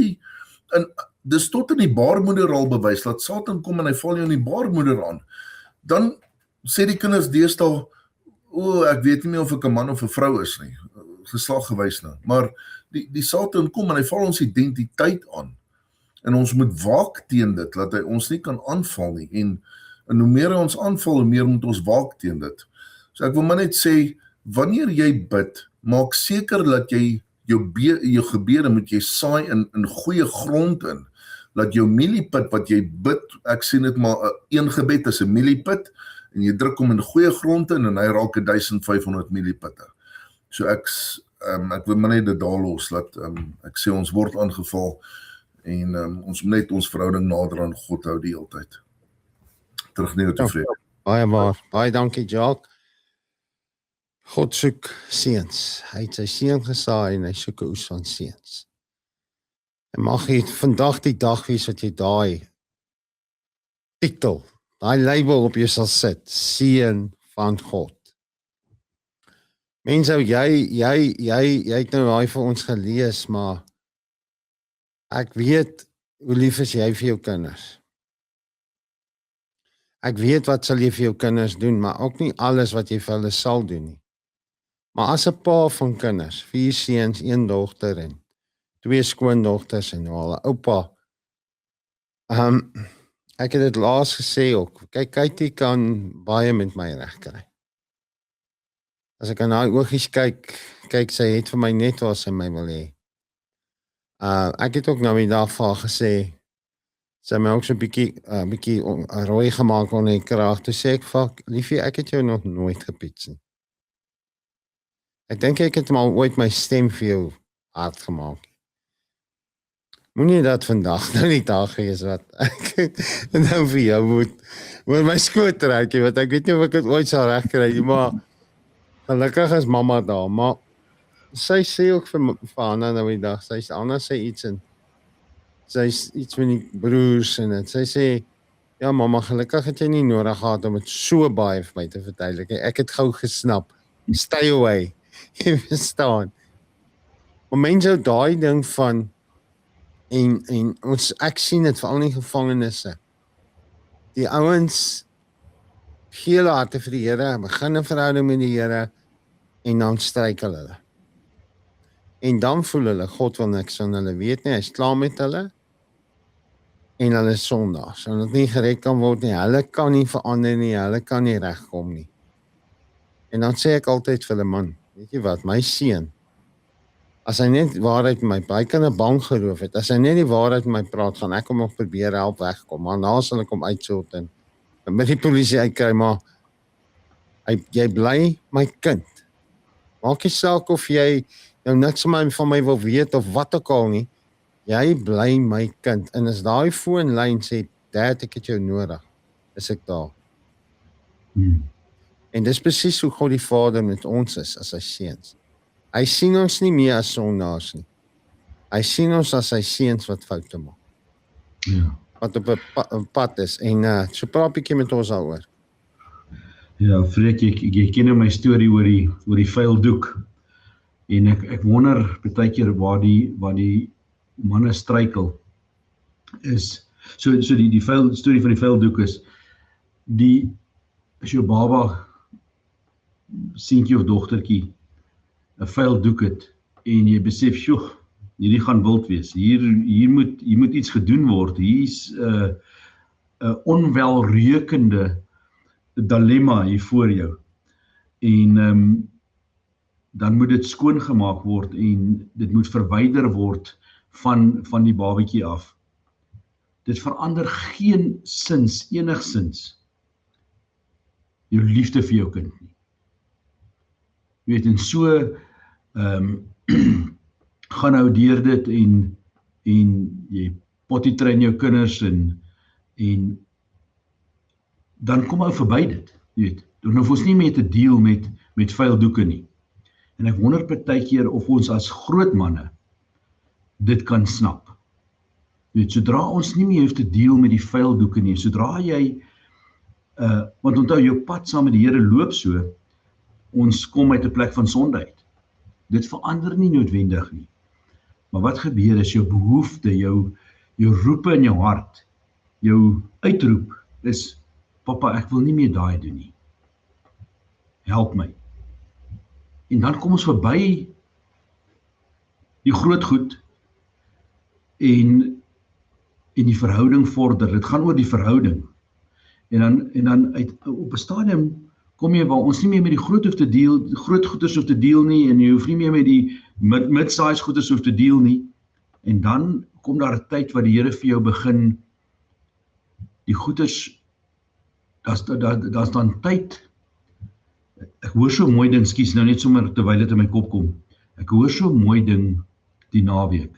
dis tot in die baarmoeder al bewys dat Satan kom en hy val jou in die baarmoeder aan. Dan sê die kinders deesdae, ek weet nie meer of ek 'n man of 'n vrou is nie, geslaggewys nou. Maar die Satan kom en hy val ons identiteit aan. En ons moet waak teen dit, dat hy ons nie kan aanval nie. En hoe meer hy ons aanval, hoe meer moet ons waak teen dit. So ek wil maar net sê, wanneer jy bid, maak seker dat jy jou gebede moet jy saai in goeie grond in. Dat jou mieliepit wat jy bid, ek sien dit maar, een gebed is 'n mieliepit, en jy druk hom in goeie grond in, en hy raak 1500 mielipitte. So ek wil maar net dit daar los, dat ek sê ons word aangeval, en ons moet net ons verhouding nader aan God hou die hele tyd. Terug neer te vrede. Baie waar, baie dankie Jacques. God soek seuns. Hy het sy seun gesaai en hy soek 'n oes van seuns. En mag jy vandag die dag wees wat jy daai titel, daai label op jou sal sit, seun van God. Mense, jy het nou daai vir ons gelees, maar ek weet hoe lief is jy vir jou kinders. Ek weet wat sal jy vir jou kinders doen, maar ook nie alles wat jy vir hulle sal doen nie. Maar as 'n pa van kinders, 4 seuns, 1 dogter en 2 skoondogters en al 'n oupa. Ek het dit laas gesê ook. Kyk, Katie kan baie met my regkry. As ek aan haar oogies kyk, sy het vir my net wat sy my wil hê. Ek het ook nou die dag vir haar gesê, sy het my ook so 'n bietjie rooi gemaak onder die kraag. Toe sê ek, liefie, ek het jou nog nooit gepiets nie. Ek dink ek het maar ooit my stem vir jou hard gemaak. Moenie dat vandag nou die dag wees wat ek nou vir jou moet my skoot trek, want ek weet nie of ek dit ooit sal regkry nie, maar gelukkig is mamma daar, maar sy sê ook vir Anna nou die dag, Anna sê iets en sy iets met die broers en dit, sy sê, ja mamma, gelukkig het jy nie nodig gehad om dit so baie vir my te verduidelik, ek het gou gesnap, stay away, jy verstaan, maar mense daai ding van, en ek sien dit veral in die gevangenisse, die ouens gee hulle harte vir die Here, begin 'n verhouding met die Here, en dan struikel hulle. En dan voel hulle, God wil niks van hulle weet nie, hy is klaar met hulle, en hulle is sondaars, en dat nie gered kan word nie, hulle kan nie verander nie, hulle kan nie regkom nie. En dan sê ek altyd vir hulle, man, weet jy wat, my seun, as hy net waarheid met my, hy kan 'n bank geroof het, as hy net die waarheid met my praat, gaan ek hom nog probeer help wegkom, maar nou sal ek hom uitsort en met die polisie uitkry, maar jy bly my kind. Maak nie saak of jy nou niks van my wil weet of wat ook al nie, jy bly my kind. En as daai foonlyn sê, Dad, ek het jou nodig, is ek daar. En dis presies hoe God die Vader met ons is, as sy seuns. Hy sien ons nie meer as sondaars nie. Hy sien ons as sy seuns wat foute maak. Ja. Wat op 'n pad is, en so praat 'n bietjie met ons daaroor. Ja, Freek, jy ken my storie oor die vuil doek. En ek wonder baie keer waar die manne struikel is. So die storie van die vuil doek is, as jou baba, seentjie of dogtertjie, 'n vuil doek het, en jy besef, sjoe, hierdie gaan wild wees, hier moet iets gedoen word, hier's 'n onwelreukende dilemma hier voor jou, en dan moet dit skoongemaak word, en dit moet verwyder word van die babatjie af. Dit verander enigsins jou liefde vir jou kind nie. Jy weet, en so gaan nou deur dit, en jy potty train jou kinders, en dan kom ou verby dit, jy weet. Dan hoef ons nie meer te deel met met vuil doeke nie. En ek wonder partykeer of ons as groot manne dit kan snap. Jy weet, sodra ons nie meer hoef te deel met die vuil doeke nie, sodra jy, want onthou jou pad saam met die Here loop so, ons kom uit 'n plek van sonde uit. Dit verander nie noodwendig nie. Maar wat gebeur is jou behoefte, jou roepe in jou hart, jou uitroep is, papa, ek wil nie meer daai doen nie. Help my. En dan kom ons verby die groot goed en die verhouding vorder. Dit gaan oor die verhouding. En dan op 'n stadium kom jy waar ons nie meer met die groot goeders hoef te deel nie, en jy hoef nie meer met die mid-size goeders hoef te deel nie. En dan kom daar 'n tyd waar die Here vir jou begin die goeders, daar's dan tyd. Ek hoor so 'n mooi ding, skies nou net sommer terwyl dit in my kop kom. Ek hoor so 'n mooi ding die naweek.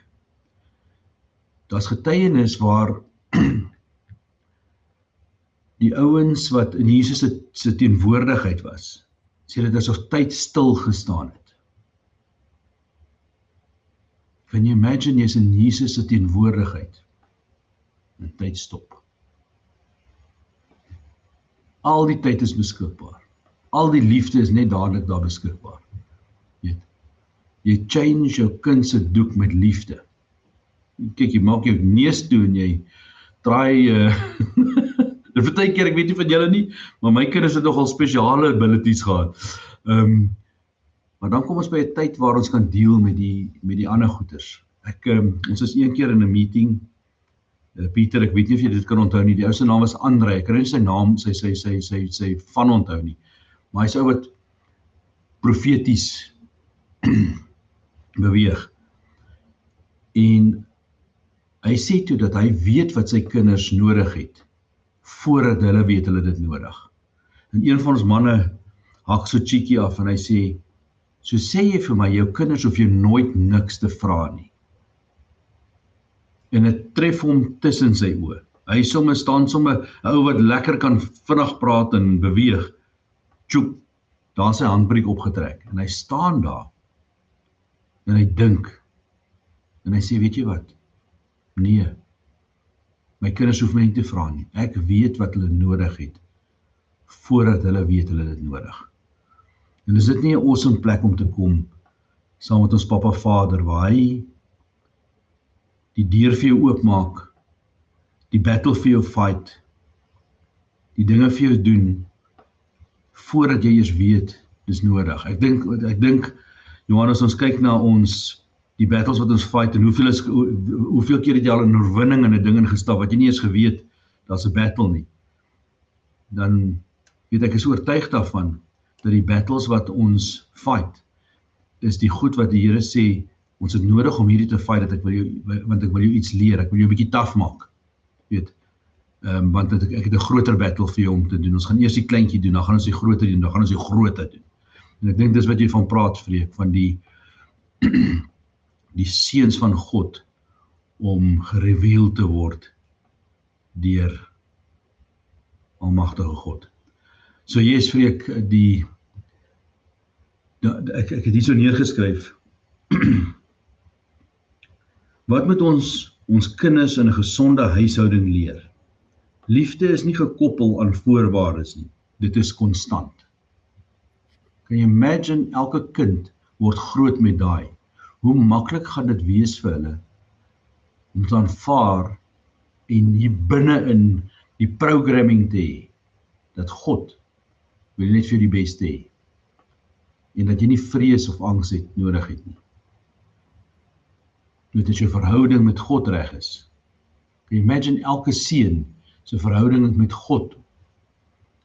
Daar's getuienis waar die ouens wat in Jesus se teenwoordigheid was, sê dit asof tyd stil gestaan het. Can you imagine jy's in Jesus se teenwoordigheid en tyd stop? Al die tyd is beskikbaar. Al die liefde is net dadelik daar beskikbaar. Jy change jou kind se doek met liefde. Kyk, jy maak jou neus toe en jy draai dit partykeer, ek weet nie van julle nie, maar my kinders het nogal spesiale abilities gehad. Maar dan kom ons by 'n tyd waar ons kan deel met die ander goeders. Ons is een keer in 'n meeting, Pieter, ek weet nie of jy dit kan onthou nie, die ou se naam was Andre, ek kan nie sy naam, sy van onthou nie, maar hy's ou wat profeties beweeg. En hy sê toe dat hy weet wat sy kinders nodig het, voordat hulle weet hulle dit nodig. En een van ons manne hak so cheekie af en hy sê, so sê jy vir my, jou kinders hoef jy nooit niks te vra nie. En dit tref hom tussen sy oë. Hy staan sommer 'n ou wat lekker kan vinnig praat en beweeg. Tjoep, daar sy handbriek opgetrek. En hy staan daar. En hy dink. En hy sê, weet jy wat? Nee. My kinders hoef my nie te vra nie. Ek weet wat hulle nodig het, voordat hulle weet hulle dit nodig. En is dit nie 'n awesome plek om te kom, saam met ons Papa Vader, waar hy die deur vir jou oopmaak, die battle vir jou fight, die dinge vir jou doen, voordat jy eers weet, dis nodig. Ek dink, Johannes, ons kyk na die battles wat ons fight, en hoeveel keer het jy al in oorwinning in 'n ding ingestap, wat jy nie eens geweet, daar's 'n battle nie. Dan, weet ek is oortuig daarvan, dat die battles wat ons fight, is die goed wat die Here sê, ons het nodig om hierdie te fight, want ek wil jou iets leer, ek wil jou 'n bietjie taaf maak, weet, want ek het 'n groter battle vir jou om te doen, ons gaan eers die kleintjie doen, dan gaan ons die groter doen, dan gaan ons die groter doen. En ek dink dis wat jy van praat, Freek, van die seuns van God, om gereveal te word, deur Almagtige God. So yes, Freek, ek het hier so neergeskryf, wat moet ons kinders in 'n gesonde huishouding leer? Liefde is nie gekoppel aan voorwaardes nie, dit is konstant. Kan jy imagine, elke kind word groot met daai, hoe maklik gaan dit wees vir hulle, om te aanvaar, en hier binne in die programming te hê, dat God wil net vir jou die beste hê, en dat jy nie vrees of angs nodig het nie. Net as jou verhouding met God reg is. Can you imagine elke seun se verhouding met God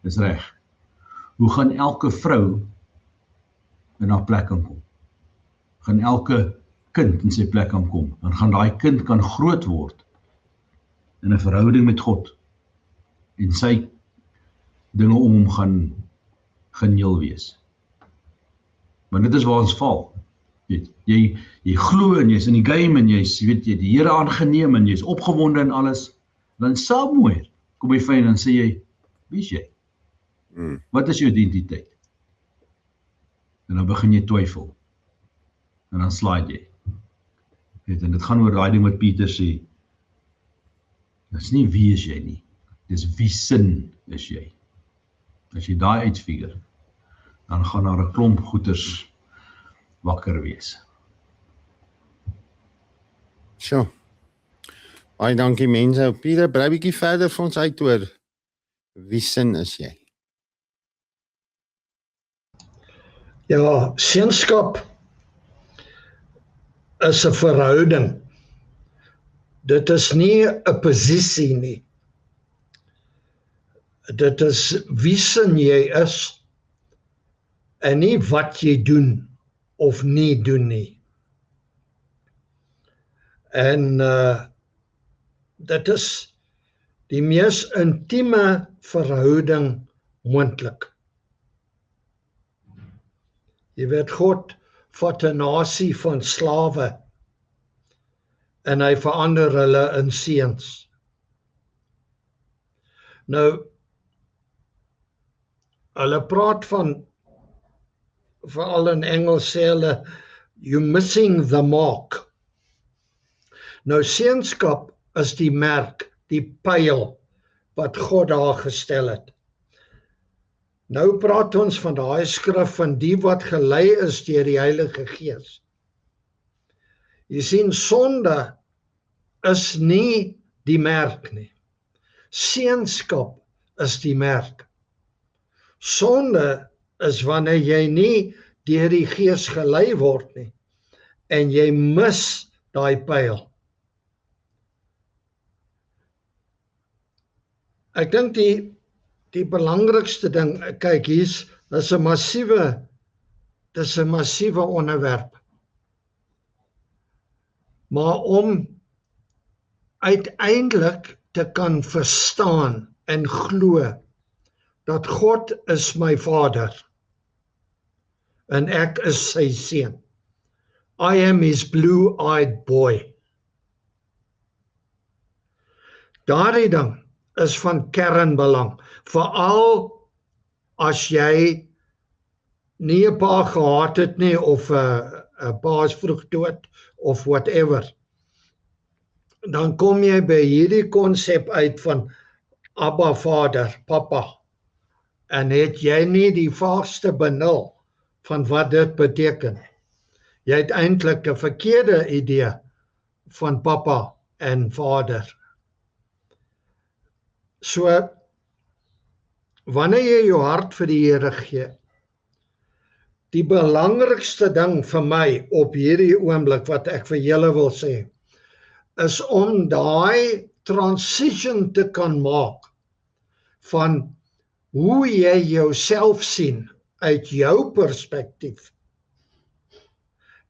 is reg? Hoe gaan elke vrou in haar plek kan kom? Gaan elke kind in sy plek kan kom? Dan gaan daai kind kan groot word in 'n verhouding met God, en sy dinge om hom gaan heel wees. Want dit is waar ons val. Jy glo en jy's in die game en jy die Here aangeneem en jy's opgewonde en alles. Dan somewhere kom jy fyn en sê jy, wie is jy? Wat is jou identiteit? En dan begin jy twyfel. En dan slide jy. En dit gaan oor daai ding wat Pieter sê. Dis nie wie is jy nie. Dis wie sin is jy. As jy daai uitfigure, dan gaan daar 'n klomp goeters wakker wees. Sjoe. Baie dankie mense. Pieter, brei bietjie verder vir ons uit oor wie sin is jy? Ja, seunskap is 'n verhouding. Dit is nie 'n posisie nie. Dit is wie sin jy is en nie wat jy doen of nie doen nie. En dit is die mees intieme verhouding moontlik. Jy weet, God vat 'n nasie van slawe en hy verander hulle in seuns. Nou, hulle praat van, veral in Engels sê hulle, you're missing the mark. Nou, seunskap is die merk, die pyl wat God daar gestel het. Nou praat ons van daai skrif van die wat gelei is deur die Heilige Gees. Jy sien, sonde is nie die merk nie. Seunskap is die merk. Sonde is wanneer jy nie deur die Gees gelei word nie en jy mis daai pyl. Ek dink die belangrikste ding, kyk, dis 'n massiewe onderwerp. Maar om uiteindelik te kan verstaan en glo dat God is my Vader en ek is sy seun. I am his blue-eyed boy. Daardie ding is van kernbelang, veral as jy nie 'n pa gehad het nie, of 'n pa is vroeg dood, of whatever. Dan kom jy by hierdie konsep uit van Abba Vader, Papa, en het jy nie die vaagste benul van wat dit beteken. Jy het eintlik 'n verkeerde idee van Papa en Vader. So, wanneer jy jou hart vir die Here gee, die belangrikste ding vir my op hierdie oomblik wat ek vir julle wil sê, is om daai transition te kan maak van hoe jy jouself sien uit jou perspektief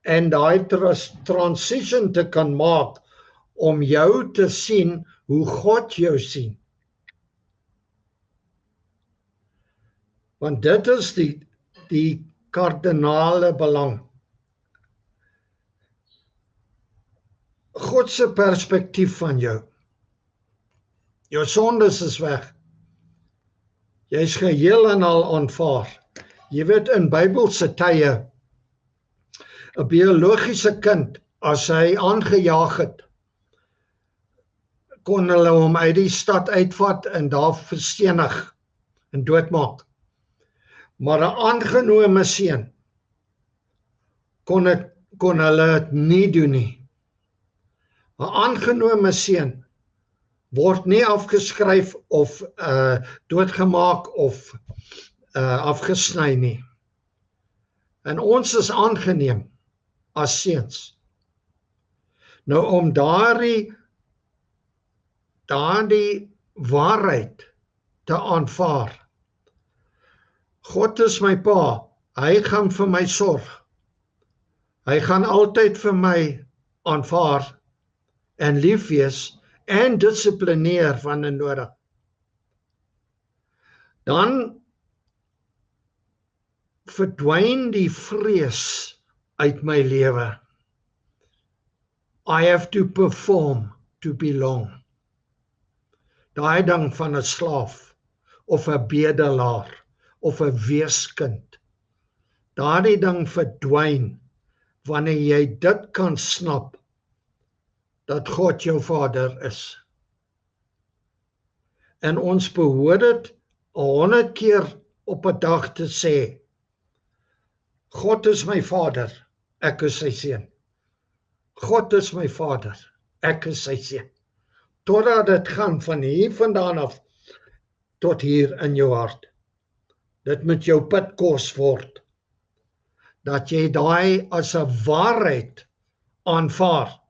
en daai transition te kan maak om jou te sien hoe God jou sien. Want dit is die kardinale belang. God se perspektief van jou. Jou sondes is weg. Jy's geheel en al aanvaar. Jy weet, in Bybelse tye, 'n biologiese kind, as hy aangejaag het, kon hulle hom uit die stad uitvat en daar verstenig en doodmaak. Maar 'n aangenome seun kon hulle dit nie doen nie. 'n Aangenome seun word nie afgeskryf of doodgemaak of afgesny nie. En ons is aangeneem as seuns. Nou om daardie waarheid te aanvaar. God is my pa, hy gaan vir my sorg. Hy gaan altyd vir my aanvaar en lief wees en dissiplineer wanneer nodig. Dan verdwyn die vrees uit my lewe. I have to perform to belong. Daai ding van 'n slaaf of 'n bedelaar of 'n weeskind. daardie ding verdwyn wanneer jy dit kan snap dat God jou Vader is. En ons behoort dit 100 keer op 'n dag te sê, God is my Vader, ek is sy seun. God is my Vader, ek is sy seun. Totdat dit gaan van hier vandaan af tot hier in jou hart. Dit moet jou pitkos word. Dat jy daai as 'n waarheid aanvaar.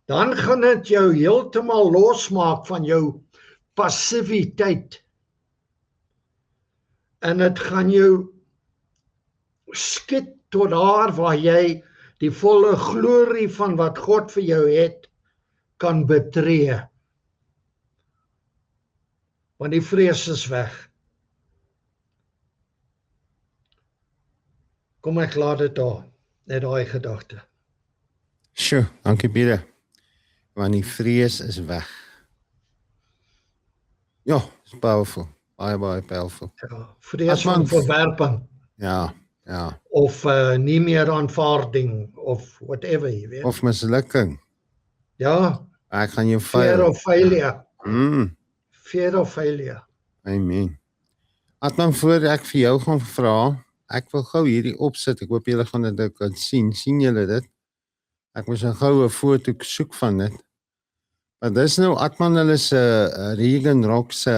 Dan gaan dit jou heeltemal losmaak van jou passiwiteit. En dit gaan jou skiet tot daar waar jy die volle glorie van wat God vir jou het, kan betree. Want die vrees is weg. Kom ek laat dit daar, net daai gedagte. Sjoe, dankie Pieter. Want die vrees is weg. Ja, is powerful. Baie powerful. Ja, vrees van verwerping. Ja. Of nie meer aanvaarding, of whatever, jy weet. Of mislukking. Ja, Ek gaan jou fear of failure. Mm. Fear of failure. Amen. Adman, voor ek vir jou gaan vra, ek wil gou hierdie opsit, ek hoop julle gaan dit ook kan sien. Sien julle dit? Ek moes gou 'n foto soek van dit. Maar dis nou Adman hulle se Regan Rock se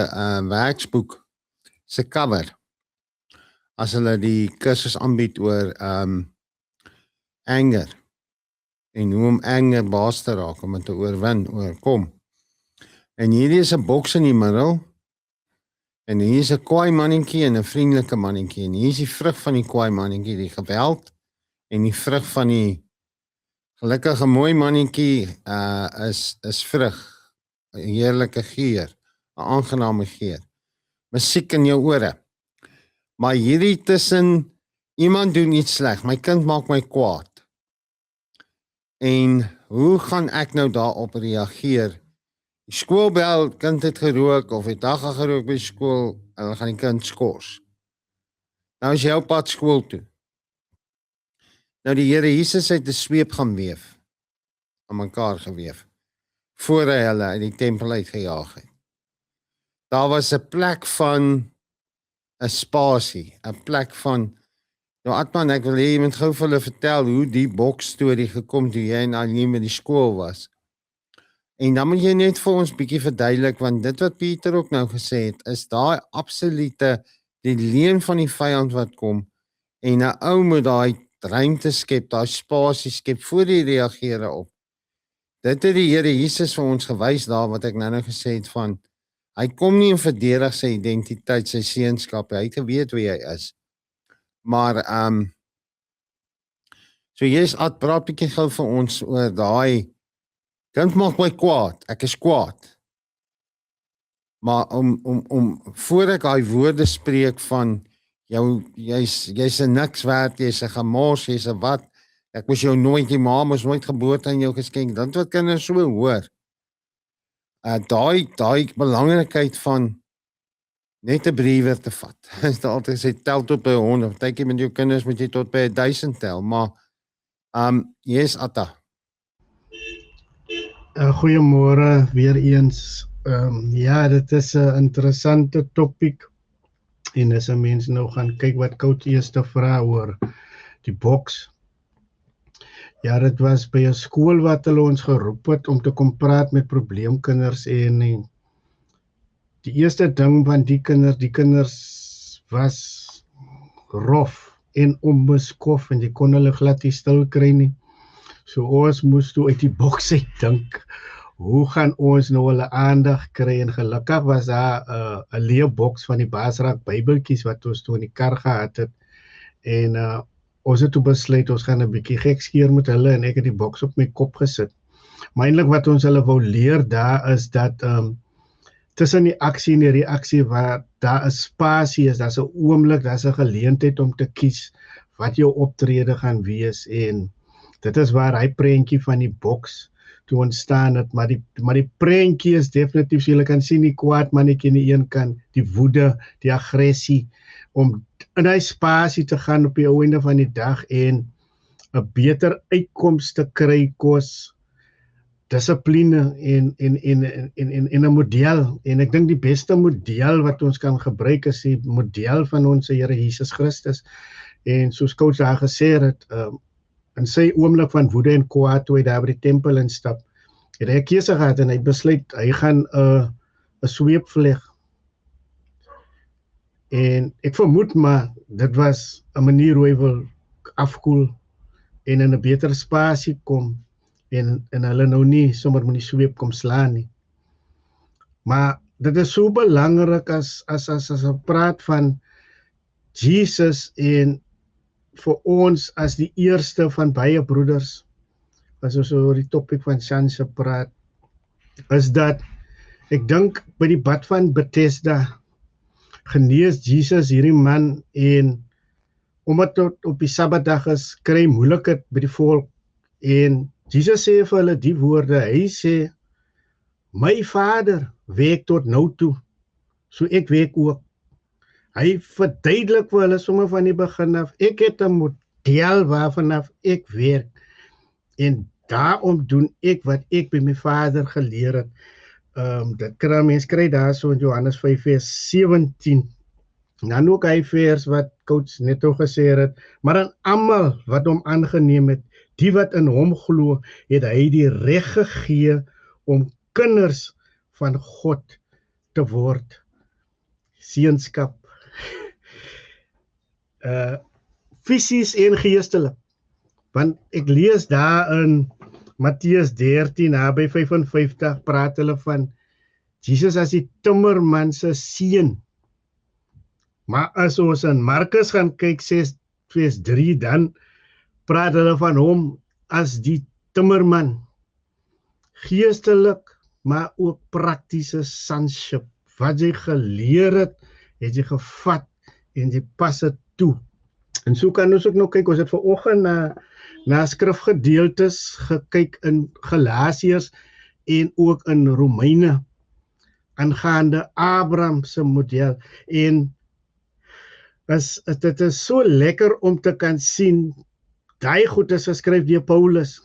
werksboek se cover. As hulle die kursus aanbied oor anger en hoe om anger baas te raak, om dit te oorkom. En hierdie is 'n boks in die middel, en hier is 'n kwaai mannetjie en 'n vriendelike mannetjie, en hier is die vrug van die kwaai mannetjie, die geweld, en die vrug van die gelukkige mooi mannetjie is vrug, 'n heerlike geur, 'n aangename geur, musiek in jou ore. Maar hierdie tussen, iemand doen iets sleg, my kind maak my kwaad. En hoe gaan ek nou daarop reageer? Die skoolbel, kind het gerook, of het dag gerook by skool, en dan gaan die kind skors. Nou is jy op pad skool toe. Nou die Here Jesus het 'n sweep gaan weef, aan mekaar geweef, voor hy hulle uit die tempel uitgejaag het. Daar was 'n plek van 'n spasie, 'n plek van, nou Adman, ek wil hê jy moet gou vir hulle vertel hoe die boksstorie gekom toe jy en Aline met die skool was. En dan moet jy net vir ons bietjie verduidelik, want dit wat Pieter ook nou gesê het, is daai absolute, die leuen van die vyand wat kom, en 'n ou moet daai ruimte skep, daai spasie skep, voor die reageer op. Dit het die Here Jesus vir ons gewys daar, wat ek nou gesê het van, hy kom nie en verdedig sy identiteit, sy seunskap, hy het geweet wie hy is. Maar, so jy is praat bietjie gou vir ons oor daai, kind maak my kwaad, ek is kwaad. Maar om voor ek daai woorde spreek van, jy's 'n niks werd, jy's 'n gemors, jy's 'n wat, ek moes jou nooit, die ma moes nooit geboorte aan jou geskenk, dit wat kinders so hoor. Daai belangrikheid van net 'n briewer te vat. Is daar altyd gesê, tel tot by 100, partykeer met jou kinders moet jy tot by 1000 tel, maar, yes, Atta. Goeiemôre weer eens. Ja, dit is 'n interessante topik. En as 'n mens nou gaan kyk wat coach eers te vra oor die boks. Ja, dit was by 'n skool wat hulle ons geroep het om te kom praat met probleemkinders, en die eerste ding van die kinders was rof en onbeskof, en jy kon hulle glad nie stil kry nie. So ons moes toe uit die boks uit dink, hoe gaan ons nou hulle aandag kry, en gelukkig was daar 'n leerboks van die Basraak Bybeltjies wat ons toe in die kar gehad het, en ons het toe besluit, ons gaan 'n bietjie gekskeer met hulle, en ek het die boks op my kop gesit. Maar eintlik wat ons hulle wou leer daar is dat, tussen die aksie en die reaksie, waar daar 'n spasie is, daar's 'n oomblik, daar's 'n geleentheid om te kies wat jou optrede gaan wees, en dit is waar hy prentjie van die boks toe ontstaan het, maar die prentjie is definitief, so julle kan sien die kwaad mannetjie aan die een kant, die woede, die aggressie, om in hy spasie te gaan op die einde van die dag en 'n beter uitkoms te kry kos dissipline en 'n model. En ek dink die beste model wat ons kan gebruik is die model van ons Here Jesus Christus. En soos coach daar gesê het, in sy oomblik van woede en kwaad toe hy daar by die tempel instap, het hy 'n keuse gehad en hy besluit hy gaan 'n sweep vleg. En ek vermoed maar dit was 'n manier hoe hy wil afkoel en in 'n beter spasie kom en hulle nou nie sommer met die sweep kom slaan nie. Maar dit is so belangrik as ons praat van Jesus en vir ons as die eerste van baie broeders, as ons oor die topik van Sanse praat, is dat ek dink by die bad van Bethesda genees Jesus hierdie man en omdat dit op die Sabbatdag is, kry moeilikheid by die volk en Jesus sê vir hulle die woorde, hy sê, my Vader werk tot nou toe, so ek werk ook. Hy verduidelik vir hulle sommer van die begin af, ek het 'n model waarvanaf ek werk, en daarom doen ek wat ek by my Vader geleer het. Dit kan mens kry daar so in Johannes 5 vers 17, dan ook hy vers wat coach net al gesê het, maar aan almal wat hom aangeneem het, die wat in hom glo, het hy die reg gegee om kinders van God te word. Seunskap. Fisies en geestelik. Want ek lees daar in Matteus 13, naby 55, praat hulle van Jesus as die timmerman se seun. Maar as ons in Markus gaan kyk, 6 vers 3, dan praat hulle van hom as die timmerman. Geestelik, maar ook praktiese sonship. Wat jy geleer het jy gevat en jy pas dit toe. En so kan ons ook nou kyk, ons het vanoggend na skrifgedeeltes gekyk in Galasiërs en ook in Romeine aangaande Abraham se model. En dit is so lekker om te kan sien, daai goed is geskryf deur Paulus.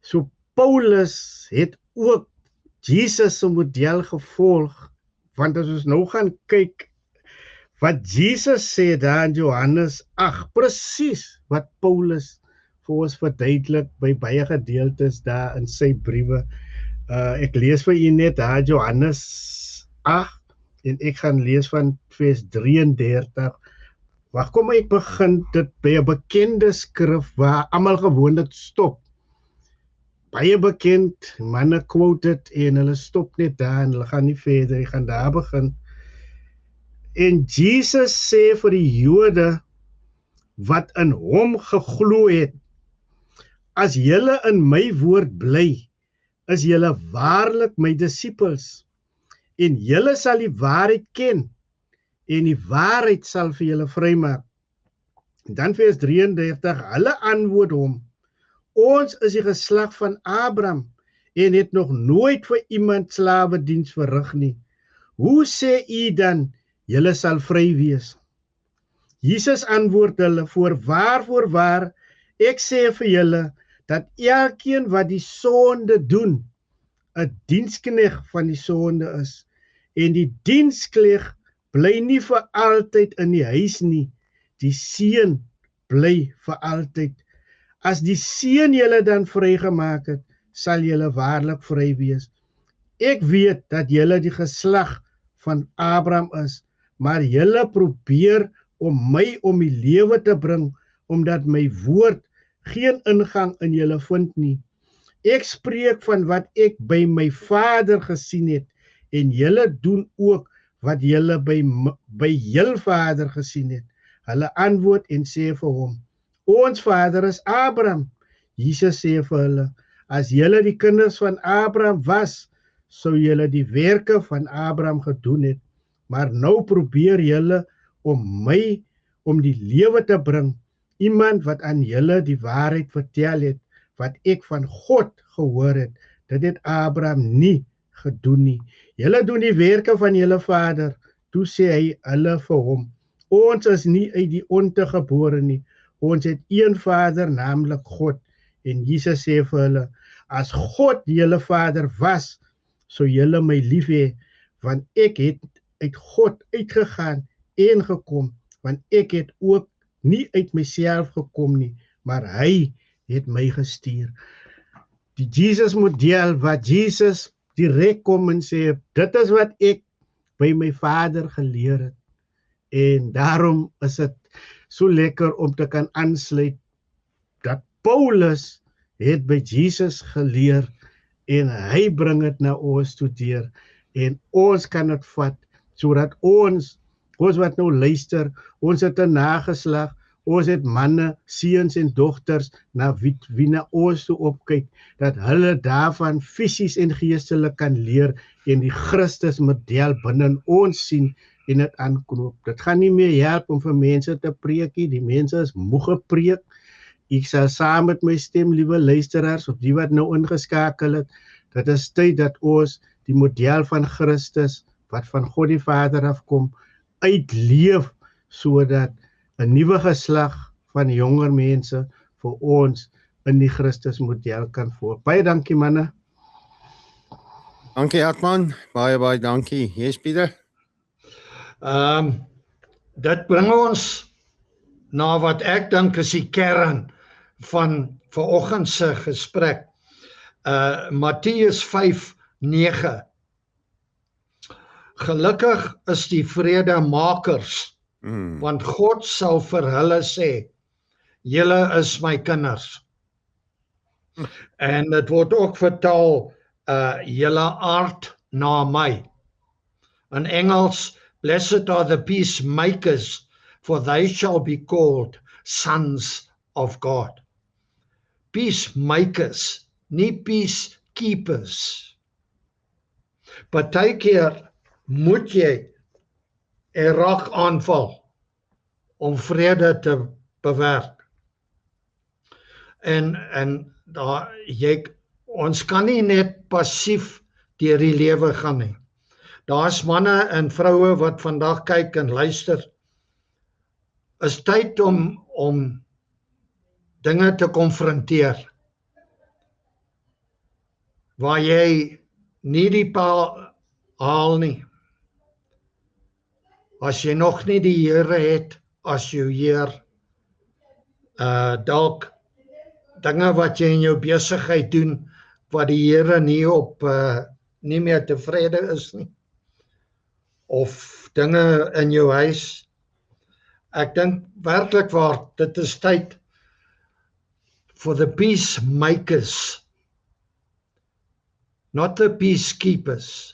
So Paulus het ook Jesus se model gevolg, want as ons nou gaan kyk wat Jesus sê daar in Johannes 8, presies wat Paulus vir ons verduidelik by baie gedeeltes daar in sy briewe. Ek lees vir u net daar Johannes 8 en ek gaan lees van vers 33. Waar kom ek begin dit by 'n bekende skrif waar almal gewoonlik stop. Baie bekend, manne quote dit en hulle stop net daar en hulle gaan nie verder, hulle gaan daar begin. En Jesus sê vir die Jode wat in hom geglo het, as julle in my woord bly, is julle waarlik my disippels, en julle sal die waarheid ken, en die waarheid sal vir julle vrymaak. Dan vers 33, hulle antwoord hom, ons is die geslag van Abraham, en het nog nooit vir iemand slawediens verrig nie. Hoe sê u dan, julle sal vry wees? Jesus antwoord hulle, voorwaar, ek sê vir julle, dat elkeen wat die sonde doen, 'n dienskneg van die sonde is, en die dienskneg bly nie vir altyd in die huis nie, die seun bly vir altyd. As die seun julle dan vrygemaak het, sal julle waarlik vry wees. Ek weet dat julle die geslag van Abraham is, maar julle probeer om my om die lewe te bring, omdat my woord geen ingang in julle vind nie. Ek spreek van wat ek by my Vader gesien het, en julle doen ook wat julle by jul Vader gesien het. Hulle antwoord en sê vir hom, ons Vader is Abraham. Jesus sê vir hulle, as julle die kinders van Abraham was, sou julle die werke van Abraham gedoen het. Maar nou probeer julle om die lewe te bring, iemand wat aan julle die waarheid vertel het, wat ek van God gehoor het, dit het Abraham nie gedoen nie. Julle doen die werke van julle vader. Toe sê hy hulle vir hom, Ons is nie uit die ontegebore nie. Ons het een Vader, naamlik God. En Jesus sê vir hulle, as God julle Vader was, sou julle my lief hê, want ek het uit God uitgegaan en gekom, want ek het ook nie uit myself gekom nie, maar hy het my gestuur. Die Jesus model wat Jesus direk kom en sê, dit is wat ek by my Vader geleer het. En daarom is dit so lekker om te kan aansluit dat Paulus het by Jesus geleer en hy bring dit na ons toe deur en ons kan dit vat sodat ons wat nou luister, ons het 'n nageslag, ons het manne, seuns en dogters na wie na ons toe opkyk, dat hulle daarvan fisies en geestelik kan leer en die Christus model binne ons sien en dit aanknoop. Dit gaan nie meer help om vir mense te preek nie, die mense is moeg gepreek. Ek sal saam met my stem, liewe luisteraars, of die wat nou ingeskakel het, dit is tyd dat ons die model van Christus, wat van God die Vader afkom, uitleef, sodat 'n nuwe geslag van jonger mense vir ons in die Christus model kan volg. Baie dankie manne. Dankie Hartman, baie dankie. Yes, Pieter. Dit bring ons na wat ek dink is die kern van vanoggend se gesprek. Matteus 5:9. Gelukkig is die vredemakers, want God sal vir hulle sê, julle is my kinders. En dit word ook vertaal, julle aard na my. In Engels, blessed are the peacemakers, for they shall be called sons of God. Peacemakers, nie peacekeepers. Partykeer moet jy 'n rak aanval om vrede te bewerk. En daar ons kan nie net passief deur die lewe gaan nie. Daar's manne en vroue wat vandag kyk en luister. Is tyd om dinge te konfronteer. Waar jy nie die paal haal nie. As jy nog nie die Here het as jou Heer, dalk dinge wat jy in jou besigheid doen, wat die Here nie meer tevrede is nie, of dinge in jou huis. Ek dink werklik waar, dit is tyd for the peacemakers, not the peacekeepers.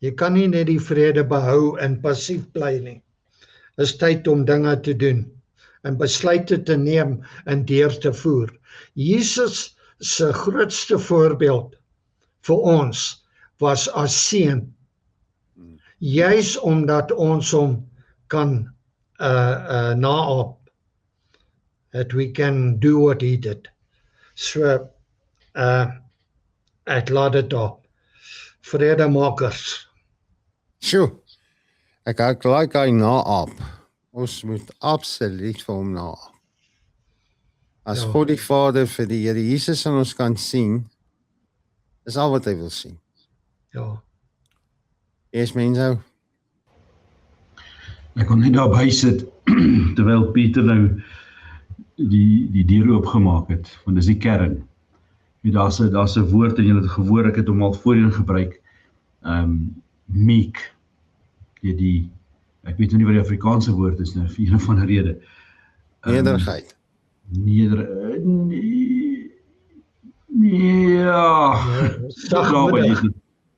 Jy kan nie net die vrede behou en passief bly nie. Is tyd om dinge te doen en besluite te neem en deur te voer. Jesus se grootste voorbeeld vir ons was as seun. Juis omdat ons hom kan naap, that we can do what he did. So ek laat dit daar. Vredemakers. Sjoe, ek like hy naap. Ons moet absoluut vir hom naap. As God die Vader vir die Here Jesus in ons kan sien, is al wat hy wil sien. Ja. Yes, mense. Ek kon net daarby sit, terwyl Pieter nou die deur oopgemaak het, want dis die kern. Daar's 'n woord en julle het gehoor, ek het hom al voorheen gebruik, meek. Ek weet nou nie wat die Afrikaanse woord is nou, vir een of ander rede. Nederigheid.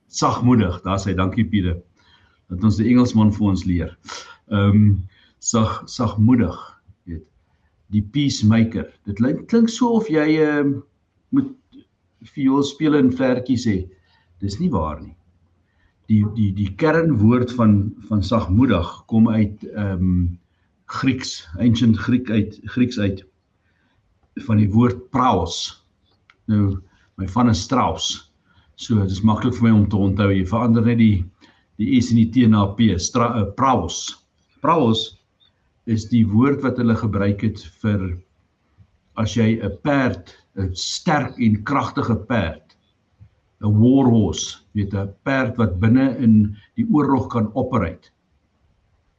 Sagmoedig, daar sê, dankie Pieter, dat ons die Engelsman vir ons leer. Sagmoedig, weet, die peacemaker, dit klink so of jy moet viool speel en vlerkie sê, dis nie waar nie. Die kernwoord van sagmoedig kom uit Grieks, ancient Grieks uit, van die woord praos. Nou, my van is Strauss, so dit is maklik vir my om te onthou, jy verander net die S en die T na P, praos. Praos is die woord wat hulle gebruik het vir as jy 'n perd, 'n sterk en kragtige perd, 'n warhorse, weet 'n perd wat binne in die oorlog kan operate,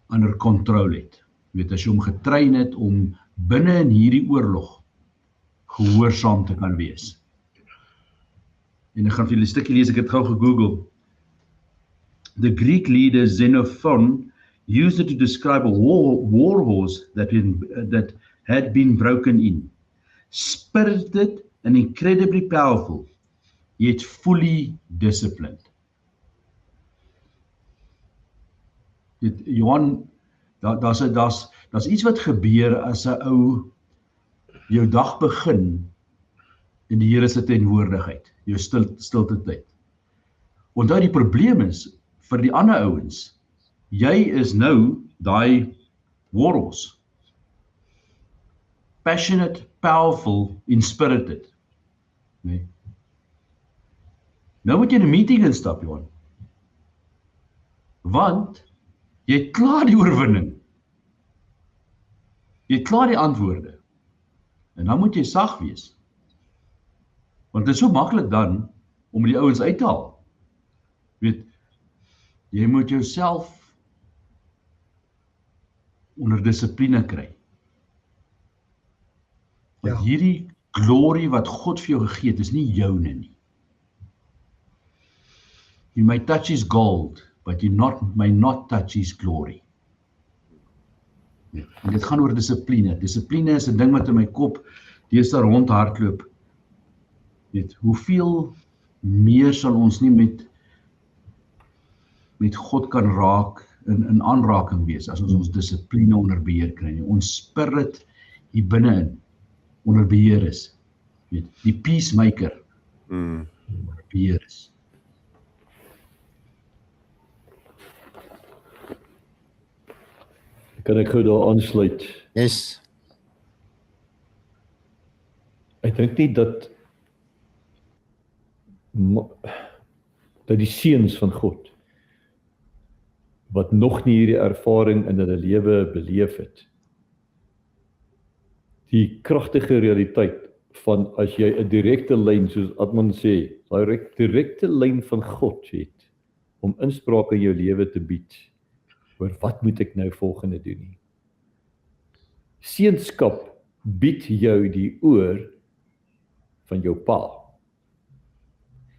onder kontrole het. Weet as jy hom getrein het om binne in hierdie oorlog gehoorsaam te kan wees. En ek gaan vir julle 'n stukkie lees, ek het gou gegoogel. The Greek leader Xenophon used it to describe a war horse that had been broken in. Spirited and incredibly powerful, yet fully disciplined. Johan, daar's iets wat gebeur as 'n ou jou dag begin in die Here se teenwoordigheid, jou stilte tyd. Onthou die probleem is vir die ander ouens, jy is nou daai warhorse. Passionate, powerful, inspirited. Nee. Nou moet jy in 'n meeting instap, Johan. Want jy het klaar die oorwinning. Jy het klaar die antwoorde. En dan moet jy sag wees. Want dit is so maklik dan om die ouens uit te haal. Weet, jy moet jouself onder dissipline kry. Want hierdie glorie wat God vir jou gegee het, is nie joune nie. You may touch his gold, but you may not touch his glory. En dit gaan oor dissipline. Dissipline is 'n ding wat in my kop deesdae rondhardloop. Weet, hoeveel meer sal ons nie met God kan raak, in aanraking wees, as ons dissipline onder beheer kry nie. Ons spirit hier binne-in onder beheer is. Weet, die peacemaker onder beheer is. Kan ek gou daar aansluit? Yes. Ek dink nie dat die seuns van God wat nog nie hierdie ervaring in hulle lewe beleef het, die kragtige realiteit van as jy 'n direkte lyn, soos Adman sê, direkte lyn van God het om inspraak in jou lewe te bied oor wat moet ek nou volgende doen nie. Seunskap bied jou die oor van jou pa.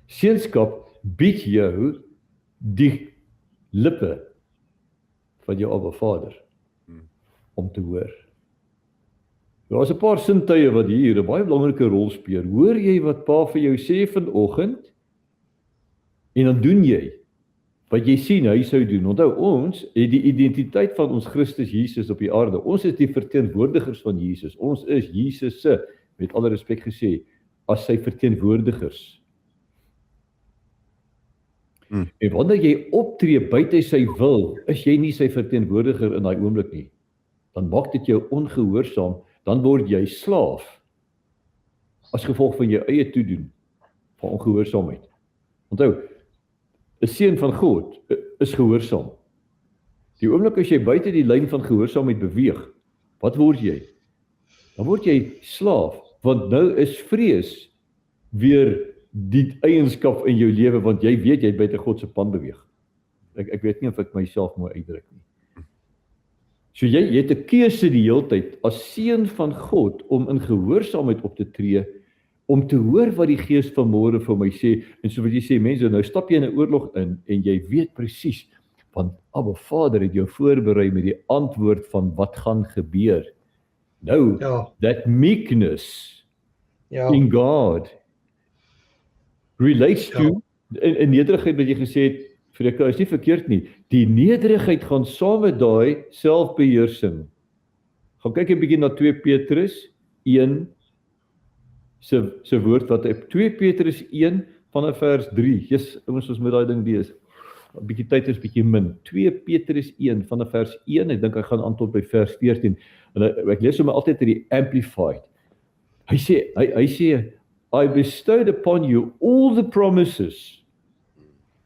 Seunskap bied jou die lippe van jou Abba Vader om te hoor. Daar is 'n paar sintuie wat hier 'n baie belangrike rol speel. Hoor jy wat pa vir jou sê vanoggend? En dan doen jy wat jy sien hy sou doen. Onthou, ons het die identiteit van ons Christus Jesus op die aarde. Ons is die verteenwoordigers van Jesus. Ons is Jesus se, met alle respek gesê, as sy verteenwoordigers. En wanneer jy optree buite sy wil, is jy nie sy verteenwoordiger in daai oomblik nie. Dan maak dit jou ongehoorsaam, dan word jy slaaf as gevolg van jou eie toedoen van ongehoorsaamheid. Onthou, 'n seun van God is gehoorsaam. Die oomblik as jy buite die lyn van gehoorsaamheid beweeg, wat word jy? Dan word jy slaaf, want nou is vrees weer die eienskap in jou lewe, want jy weet jy het buite God se pan beweeg. Ek weet nie of ek myself mooi uitdruk nie. So jy het 'n keuse die hele tyd as seun van God om in gehoorsaamheid op te tree, om te hoor wat die Gees vanmôre vir my sê. En so wat jy sê, mense, nou stap jy in 'n oorlog in en jy weet presies, want Abba Vader het jou voorberei met die antwoord van wat gaan gebeur. Nou, that meekness in God relates to, in nederigheid wat jy gesê het, Freka, is nie verkeerd nie. Die nederigheid gaan saam met daai selfbeheersing. Gaan kyk 'n bietjie na 2 Petrus 1 se woord wat op 2 Petrus 1 vanaf vers 3. Jesus, ouens, ons moet daai ding lees. 'n Bietjie tyd is bietjie min. 2 Petrus 1 vanaf vers 1, ek dink ek gaan aan tot by vers 14. En ek lees hom altyd in die Amplified. Hy sê, I bestowed upon you all the promises.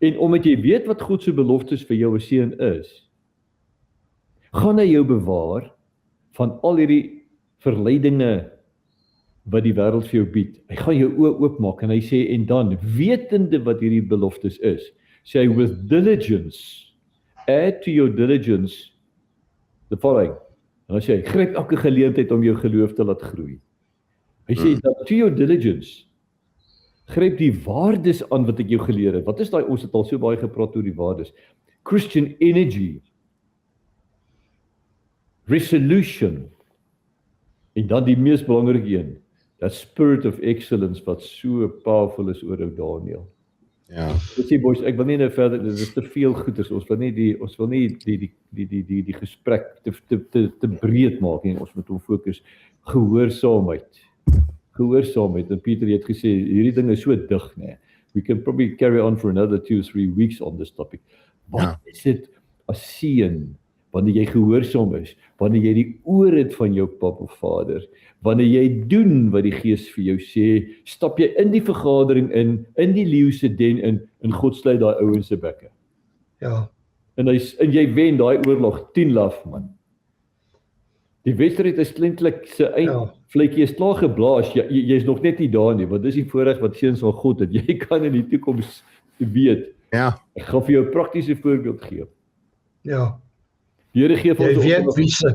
En omdat jy weet wat God se beloftes vir jou as seun is, gaan hy jou bewaar van al hierdie verleidinge wat die wêreld vir jou bied. Hy gaan jou oë oopmaak en hy sê, en dan, wetende wat hierdie beloftes is, sê hy, with diligence, add to your diligence the following. En dan sê hy, gryp elke geleentheid om jou geloof te laat groei. Hy sê, that to your diligence, gryp die waardes aan wat ek jou geleer het. Wat is daai, ons het al so baie gepraat oor die waardes. Christian energy, resolution, en dan die mees belangrike een, that spirit of excellence wat so powerful is oor ou Daniel. Ja. Dis die boys, ek wil nie nou verder, dit is te veel goeders, ons wil nie die gesprek te breed maak nie, ons moet hom fokus, gehoorsaamheid, en Pieter het gesê, hierdie ding is so dig, nee, we can probably carry on for another 2 or 3 weeks on this topic. Wat is dit as seën, wanneer jy gehoorsaam is, wanneer jy die oor het van jou pap of vader, wanneer jy doen wat die Gees vir jou sê, stap jy in die vergadering in die leeu se den in God sluit daai ouens se bekke. Ja, En jy wen daai oorlog 10 laf man. Die wedstryd is klintlik se eindvletjie is klaar geblaas. Jy's nog net nie daar nie, want dis die voorreg wat seuns van God het. Jy kan in die toekoms weet. Ja. Ek gaan vir jou 'n praktiese voorbeeld gee. ja. Die Here gee vir Jy ons weet wie se,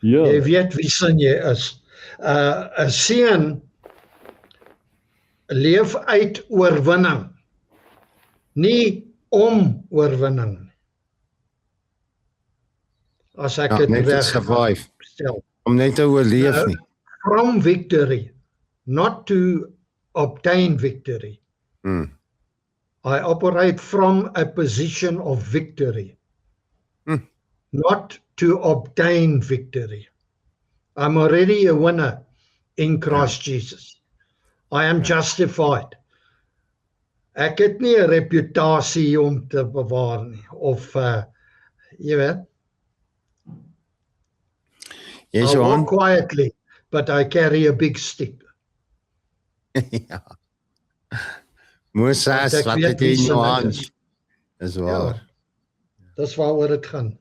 ja. jy weet wie sin jy is. 'n Seun leef uit oorwinning, nie om oorwinning. As ek Ja, dit net te reg survive. stel. Om net te oorleef nie. From victory, not to obtain victory. Hmm. I operate from a position of victory, not to obtain victory. I'm already a winner in Christ Jesus. I am justified. Ek het nie 'n reputasie om te bewaar nie, of jy weet, Jy's I aan. walk quietly, but I carry a big stick. Ja. Moses, Want ek wat weet het jy wie in jou sin dit hand? is. Dis waar. Dis waaroor dit gaan.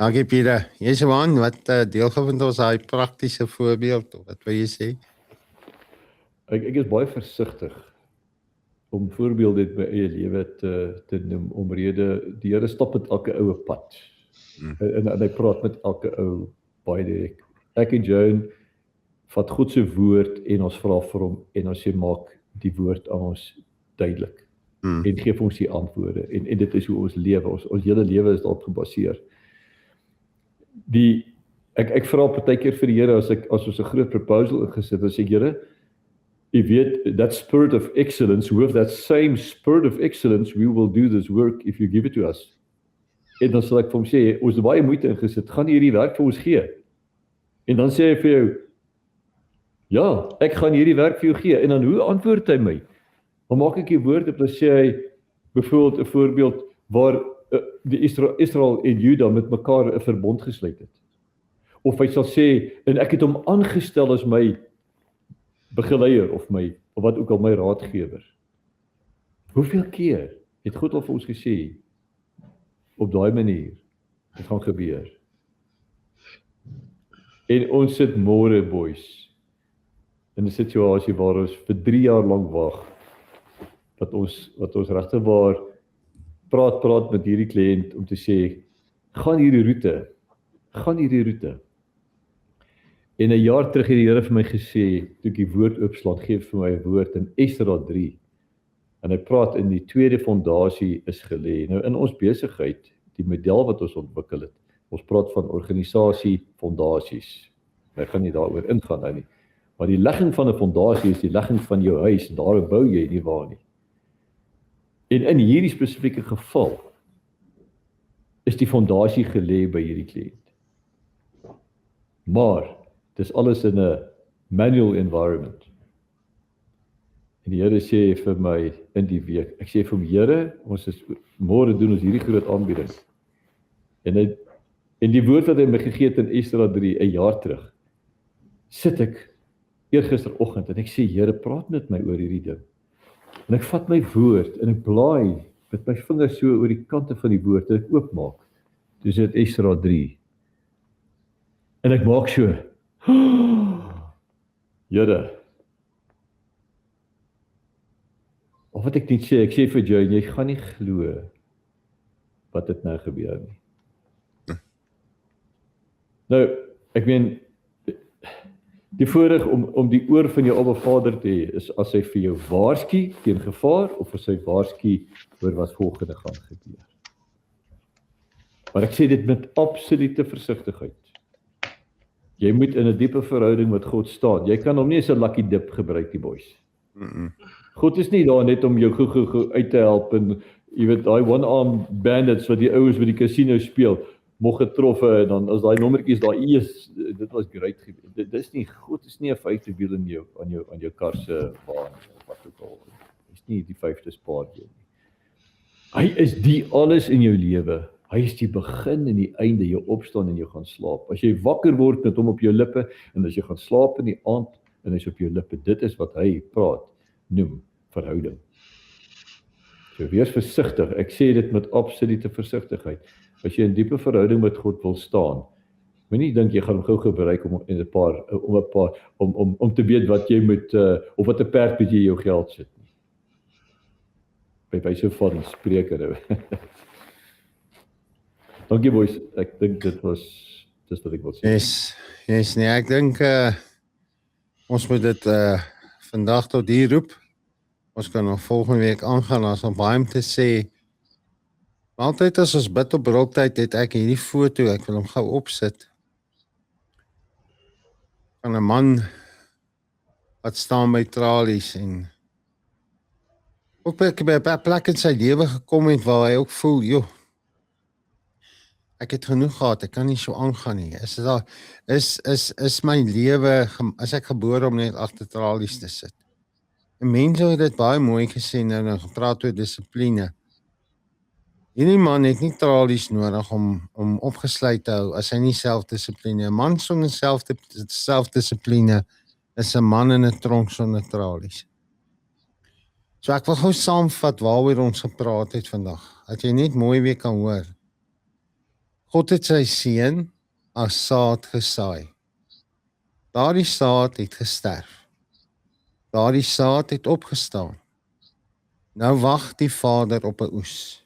Dankie Pieter. Jy's aan, wat deel gevind ons daai praktiese voorbeeld, of wat wil jy sê? Ek is baie versigtig om voorbeelde uit my eie lewe te noem, omrede die Here stap met elke oue pad. En hy praat met elke ou baie direk. Ek en Joan vat God se woord en ons vra vir hom en ons sê maak die woord aan ons duidelik. En gee vir ons die antwoorde. En dit is hoe ons lewe. Ons hele lewe is daarop gebaseer. Ek vra partykeer vir die Here as ons 'n groot proposal ingesit, dan sê ek, Here, you weet, that spirit of excellence, with that same spirit of excellence, we will do this work if you give it to us. En dan sal ek vir hom sê, ons het baie moeite ingesit, gaan hierdie werk vir ons gee? En dan sê hy vir jou, ja, ek gaan hierdie werk vir jou gee. En dan hoe antwoord hy my? Dan maak ek die woord op, dan sê hy, byvoorbeeld 'n voorbeeld, waar die Israel en Juda met mekaar 'n verbond gesluit het. Of hy sal sê, en ek het hom aangestel as my begeleier, of wat ook al my raadgewer. Hoeveel keer het God al vir ons gesê, op daai manier, dit gaan gebeur. En ons sit môre, boys, in 'n situasie waar ons vir 3 jaar lank wag, wat ons regtig waar praat met hierdie kliënt om te sê, gaan hierdie roete. En 'n jaar terug het die Here vir my gesê, toe ek die woord oopslaan, gee vir my 'n woord in Esdra 3. En hy praat in die tweede fondasie is gelê. Nou in ons besigheid, die model wat ons ontwikkel het, ons praat van organisasie fondasies. Ek gaan nie daaroor ingaan nou nie. Maar die legging van 'n fondasie is die legging van jou huis, en daar bou jy nie waar nie. En in hierdie spesifieke geval is die fondasie gelê by hierdie kliënt. Maar dis alles in 'n manual environment. En die Here sê vir my in die week, ek sê vir hom, Here, môre doen ons hierdie groot aanbieding. En die woord wat hy my gegee het in Esdra 3, 'n jaar terug, sit ek eergisteroggend en ek sê, Here, praat met my oor hierdie ding. En ek vat my woord en ek blaai met my vingers so oor die kante van die woord en ek oopmaak. Dis dit Esra 3. En ek maak so. Here. Of wat ek net sê, ek sê vir jou, jy gaan nie glo wat dit nou gebeur nie. Nou, ek meen, die voorreg om die oor van jou Abba Vader te hê, is as hy vir jou waarsku teen gevaar, of as hy waarsku oor wat volgende gaan gebeur. Maar ek sê dit met absolute versigtigheid. Jy moet in 'n diepe verhouding met God staan. Jy kan hom nie as 'n lucky dip gebruik, die boys. God is nie daar net om jou gou uit te help en jy weet daai one-arm bandits wat die ouens by die casino speel, mog getroffe en dan as daai nommertjies daar dit was great. Dis nie God is nie 'n vyfde wiel in jou aan jou kar se baan of wat ook al. Hy's nie die vyfde spaarwiel nie. Hy is die alles in jou lewe. Hy is die begin en die einde, jou opstaan en jou gaan slaap. As jy wakker word met hom op jou lippe en as jy gaan slaap in die aand en hy's op jou lippe, dit is wat hy praat, noem verhouding. So wees versigtig, ek sê dit met absolute versigtigheid. As jy in diepe verhouding met God wil staan, moenie dink jy gaan hom gou gebruik om te weet wat jy moet of wat 'n perd met jy jou geld sit nie. By wyse van Spreuke. Dankie boys, ek dink dit was dis wat ek wil sê. Yes, nee, ek dink ons moet dit vandag tot hier roep. Ons kan nog volgende week aangaan as om baie om te sê. Altyd as ons bid op roltyd het ek hierdie foto, ek wil hom gou opsit. Van 'n man wat staan by tralies en ook by 'n plek in sy lewe gekom het waar hy ook voel, joh, ek het genoeg gehad, ek kan nie so aangaan nie. Is my lewe, is ek gebore om net agter tralies te sit? En mense het dit baie mooi gesê nou gepraat oor dissipline. Hierdie man het nie tralies nodig om opgesluit te hou as hy nie selfdissipline. 'n Man sonder selfdissipline is 'n man in 'n tronk sonder tralies. So ek wil gou saamvat waaroor ons gepraat het vandag. Dat jy net mooi weer kan hoor. God het sy seun as saad gesaai. Daardie saad het gesterf. Daardie saad het opgestaan. Nou wag die Vader op 'n oes.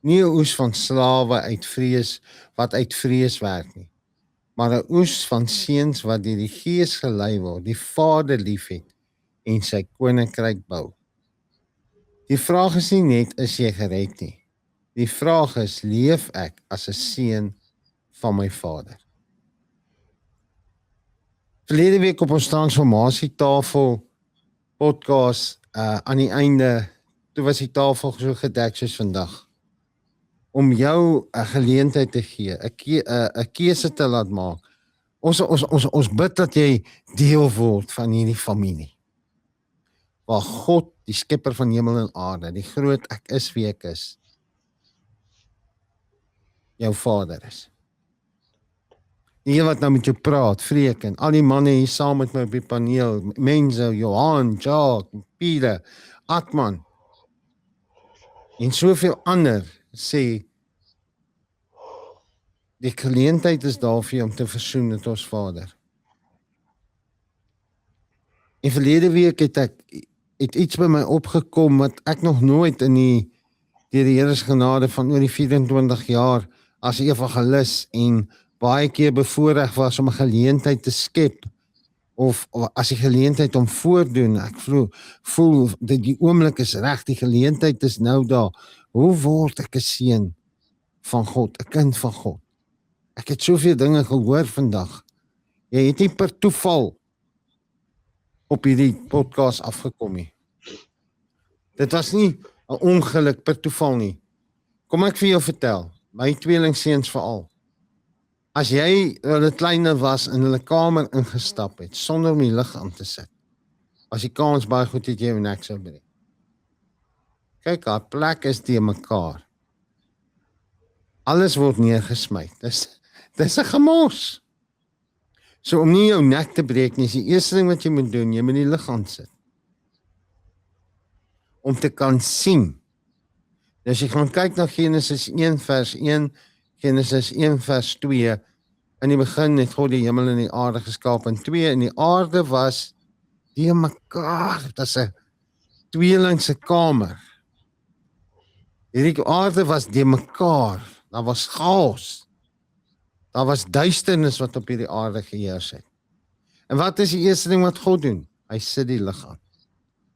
Nie 'n oes van slawe uit vrees wat uit vrees werk nie, maar 'n oes van seuns wat deur die Gees gelei word, die Vader liefhet en sy koninkryk bou. Die vraag is nie net is jy gered nie. Die vraag is, leef ek as 'n seun van my Vader? Verlede week op ons transformasietafel podcast aan die einde, toe was die tafel so gedek soos vandag. Om jou 'n geleentheid te gee, 'n keuse te laat maak. Ons bid dat jy deel word van hierdie familie. Waar God, die skepper van hemel en aarde, die groot ek is wie ek is, jou Vader is. Die een wat nou met jou praat, Freek en al die manne hier saam met my op die paneel, Menzo, Johan, Jacques, Pieter, Atman en soveel ander sê die geleentheid is daar vir jou om te versoen met ons Vader. En verlede week het iets by my opgekom wat ek nog nooit in deur die Here se genade van oor die 24 jaar as evangelis en baie keer bevoorreg was om 'n geleentheid te skep of as die geleentheid om voordoen. Ek voel dat die oomblik is reg, die geleentheid is nou daar. Hoe word ek 'n seun van God, 'n kind van God? Ek het soveel dinge gehoor vandag. Jy het nie per toeval op hierdie podcast afgekom nie. Dit was nie 'n ongeluk per toeval nie. Kom ek vir jou vertel, my tweelingseuns veral. As jy hulle kleiner was in hulle kamer ingestap het sonder om die lig aan te sit, was die kans baie goed dat jy jou nek sou breek. Kyk, haar plek is te mekaar. Alles word neergesmy. Dis 'n gemors. So om nie jou nek te breek nie, is die eerste ding wat jy moet doen, jy moet die lig aan sit. Om te kan sien. As jy gaan kyk na Genesis 1 vers 1, Genesis 1 vers 2, in die begin het God die hemel en die aarde geskaap, en 2, en die aarde was die mekaar, dit is 'n tweelingse kamer. Hierdie aarde was die mekaar, daar was chaos, daar was duisternis wat op hierdie aarde geheers het. En wat is die eerste ding wat God doen? Hy sit die lig aan.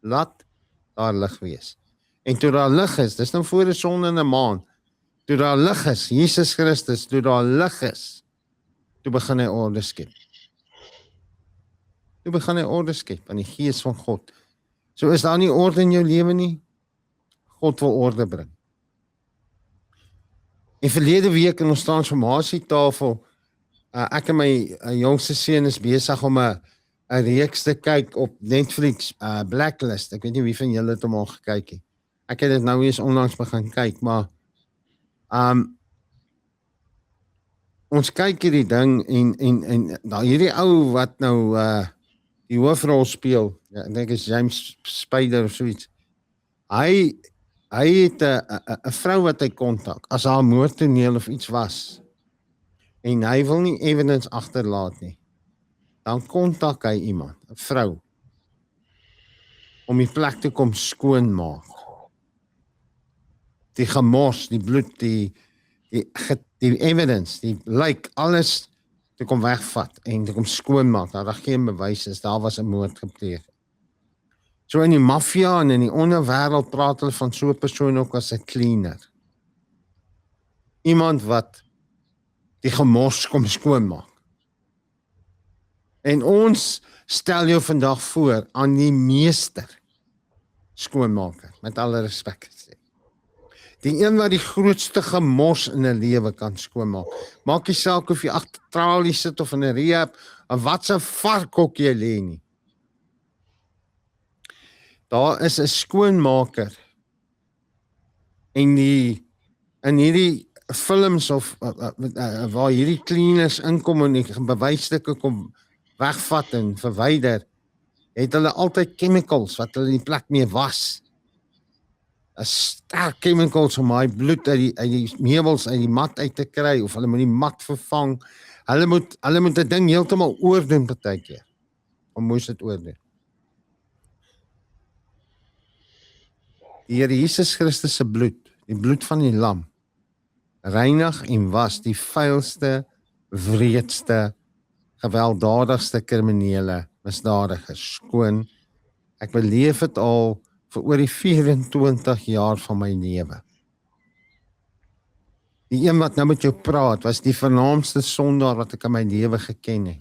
Laat daar lig wees. En toe daar lig is, dis nou voor die son en 'n maan, toe daar lig is, Jesus Christus, toe daar lig is, toe begin hy orde skep. Toe begin hy orde skep aan die gees van God. So is daar nie orde in jou lewe nie, God wil orde bring. En verlede week in ons transformasietafel, ek en my jongste seun is besig om 'n reeks te kyk op Netflix, Blacklist. Ek weet nie wie van julle het hom al gekyk het. Ek het dit nou eens onlangs begin kyk, maar ons kyk hierdie ding en nou hierdie ou wat nou die hoofrol speel, ja, ek dink is James Spader of zoiets. Hy het 'n vrou wat hy kontak as haar moordtoneel of iets was. En hy wil nie evidence agterlaat nie. Dan kontak hy iemand, 'n vrou, om die plek te kom skoonmaak. Die gemors, die bloed, die evidence, die lijk, alles te kom wegvat en te kom skoonmaak. Daar geen bewys is, daar was 'n moord gepleeg. So in die maffia en in die onderwêreld praat hulle van so 'n persoon ook as 'n cleaner. Iemand wat die gemors kom skoonmaak. En ons stel jou vandag voor aan die meester skoonmaker, met alle respek gesê. Die een wat die grootste gemors in 'n lewe kan skoonmaak. Maak nie saak of jy agter tralies sit of in 'n rehab, of wat se varkhok jy lê nie. Daar is 'n skoonmaker. En in hierdie films of waar hierdie cleaners inkom en die bewysstukke kom wegvat en verwyder, het hulle altyd chemicals wat hulle die plek mee was. 'n Sterk chemicals om hy bloed uit die meubels uit die mat uit te kry, of hulle moet die mat vervang. Hulle moet 'n ding heeltemal oordoen partykeer. Of moes dit oordoen. Die Here Jesus Christus se bloed, die bloed van die lam, reinig en was die vuilste, wreedste, gewelddadigste kriminele misdadigers skoon. Ek beleef dit al vir oor die 24 jaar van my lewe. Die een wat nou met jou praat, was die vernaamste sondaar wat ek in my lewe geken het.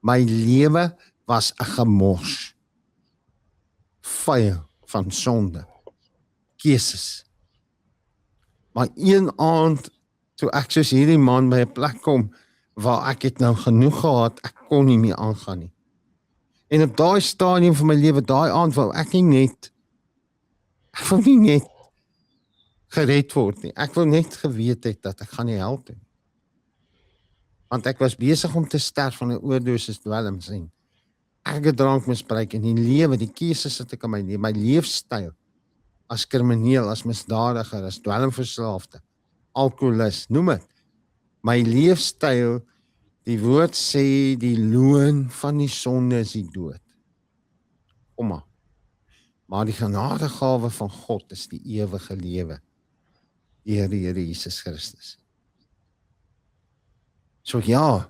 My lewe was 'n gemors. Vuil van sonde. Keuses. Maar een aand, toe ek soos hierdie man by 'n plek kom, waar ek het nou genoeg gehad, ek kon nie meer aangaan nie. En op daai stadium van my lewe, daai aand wou ek nie net gered word nie. Ek wou net geweet het dat ek gaan nie help nie. Want ek was besig om te sterf van 'n oordosis dwelms en erge drankmisbruik in die lewe, die keuses wat ek in my leefstyl, as krimineel, as misdadiger, as dwelmverslaafde, alkoholist, noem dit. My leefstyl, die woord sê, die loon van die sonde is die dood. Maar die genadegawe van God is die ewige lewe, deur die Here Jesus Christus. So ja,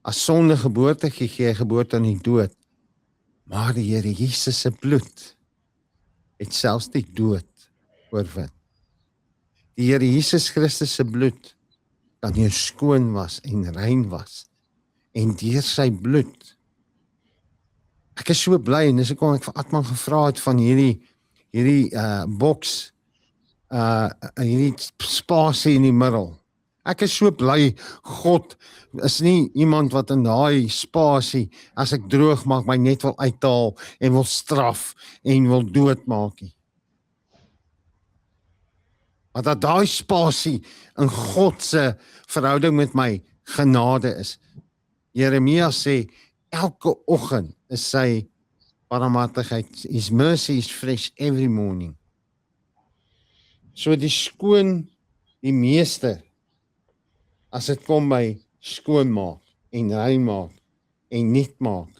as sonde geboorte gee, geboorte aan die dood, maar die Here Jesus se bloed het selfs die dood oorwin. Die Here Jesus Christus se bloed kan jou skoon was en rein was. En deur sy bloed. Ek is so bly, en dis hoekom ek vir Atman gevra het van hierdie boks, hierdie spasie in die middel. Ek is so bly, God is nie iemand wat in daai spasie, as ek droog maak, my net wil uithaal en wil straf en wil doodmaak nie. Maar dat daai spasie in God se verhouding met my genade is. Jeremia sê, elke oggend is sy barmhartigheid, his mercy is fresh every morning. So die skoon, die meester, as dit kom by skoonmaak en rein maak en nuut maak.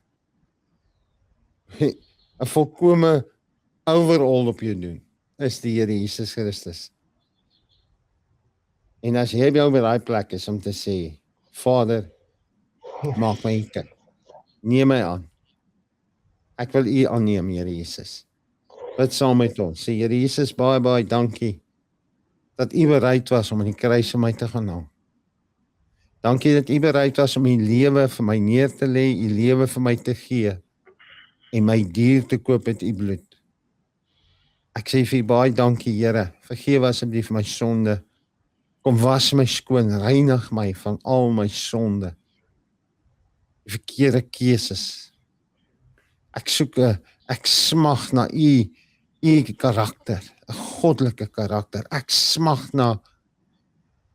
'n volkome overall op jou doen, is die Here Jesus Christus. En as jy by daai plek is om te sê, Vader, maak my 'n kind. Neem my aan. Ek wil U aanneem, Here Jesus. Bid saam met ons. Sê, Here Jesus, baie, baie dankie dat U bereid was om aan die kruis vir my te gaan hang. Dankie dat U bereid was om U lewe vir my neer te lê, U lewe vir my te gee en my duur te koop met U bloed. Ek sê vir U baie dankie, Here. Vergewe asseblief my sonde. Kom was my skoon, reinig my van al my sonde. Die verkeerde keuses. Ek smag na U karakter, 'n goddelike karakter. Ek smag na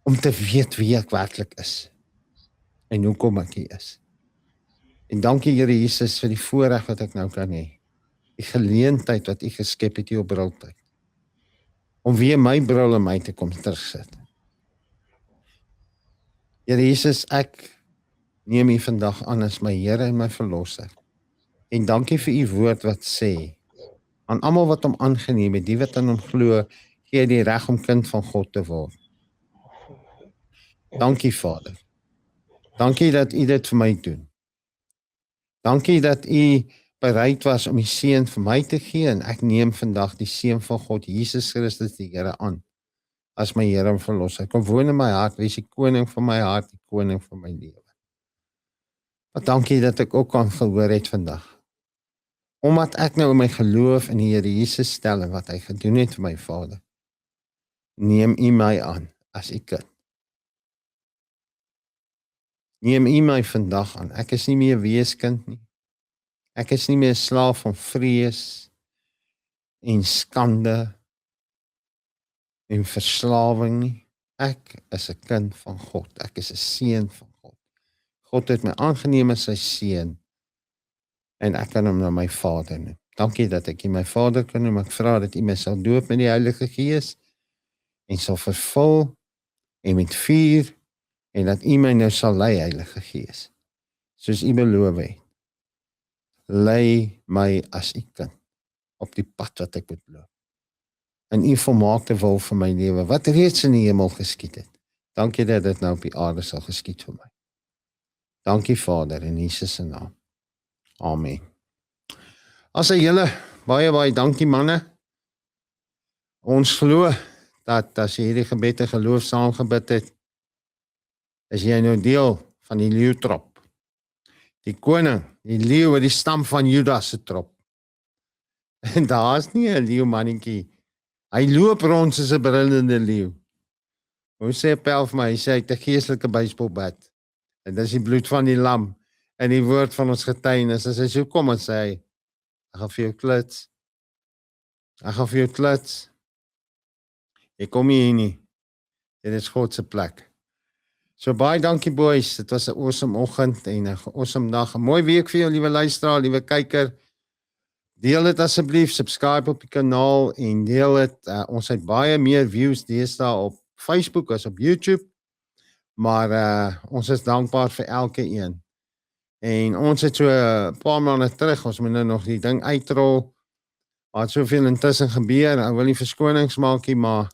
om te weet wie ek werklik is en hoekom ek hier is. En dankie Here Jesus vir die voorreg wat ek nou kan hê. Die geleentheid wat U geskep het hier op Briltyd. Om weer my bril in my te kom terugsit. Here Jesus, ek neem U vandag aan as my Here en my Verlosser. En dankie vir U woord wat sê, aan almal wat hom aangeneem het, die wat aan hom glo, gee hy die reg om kind van God te word. Dankie Vader. Dankie dat U dit vir my doen. Dankie dat U bereid was om die seun vir my te gee en ek neem vandag die seun van God, Jesus Christus die Here aan as my Here en Verlosser. Kom woon in my hart, wees die koning van my hart, die koning van my lewe. Maar dankie dat ek ook kan gehoor het vandag. Omdat ek nou in my geloof in die Here Jesus stel en wat hy gedoen het vir my Vader, neem U my aan as U kind. Neem U my vandag aan. Ek is nie meer 'n weeskind nie. Ek is nie meer 'n slaaf van vrees en skande en verslawing nie. Ek is 'n kind van God. Ek is 'n seun van God. God het my aangeneem as sy seun en ek kan hom na my Vader noem. Dankie dat ek U my Vader kan noem. Ek vra dat U my sal doop met die Heilige Gees en sal vervul en met vuur en dat U my nou sal lei, Heilige Gees. Soos U beloof het. Lei my as U kind op die pad wat ek moet loop. In U volmaakte wil vir my lewe, wat reeds in die hemel geskied het. Dankie dat dit nou op die aarde sal geskied vir my. Dankie Vader in Jesus se naam. Amen. As julle baie dankie manne. Ons glo dat as jy hierdie gebed en geloof saam gebid het, is jy nou deel van die leeutrop. Die koning, die leeu wat die stam van Judas se trop. En daar is nie 'n leeumannetjie. Hy loop rond soos 'n brullende leeu. Hoe sê Pel vir my, hy sê hy het 'n geestelike baseballbat. En dis die bloed van die lam en die woord van ons getuienis. As hy so kom en sê hy, ek gaan vir jou klits. Ek gaan vir jou klits. Ek kom hier nie. Dit is God se plek. So baie dankie boys. Dit was 'n awesome oggend en 'n awesome dag. 'n Mooi week vir jou liewe luisteraar, liewe kyker. Deel dit asseblief, subscribe op die kanaal en deel dit. Ons het baie meer views deesdae op Facebook as op YouTube. Maar ons is dankbaar vir elke een. En ons het so 'n paar maande terug, ons moet nou nog die ding uitrol. Maar het soveel intussen gebeur. Ek wil nie verskonings maak nie, maar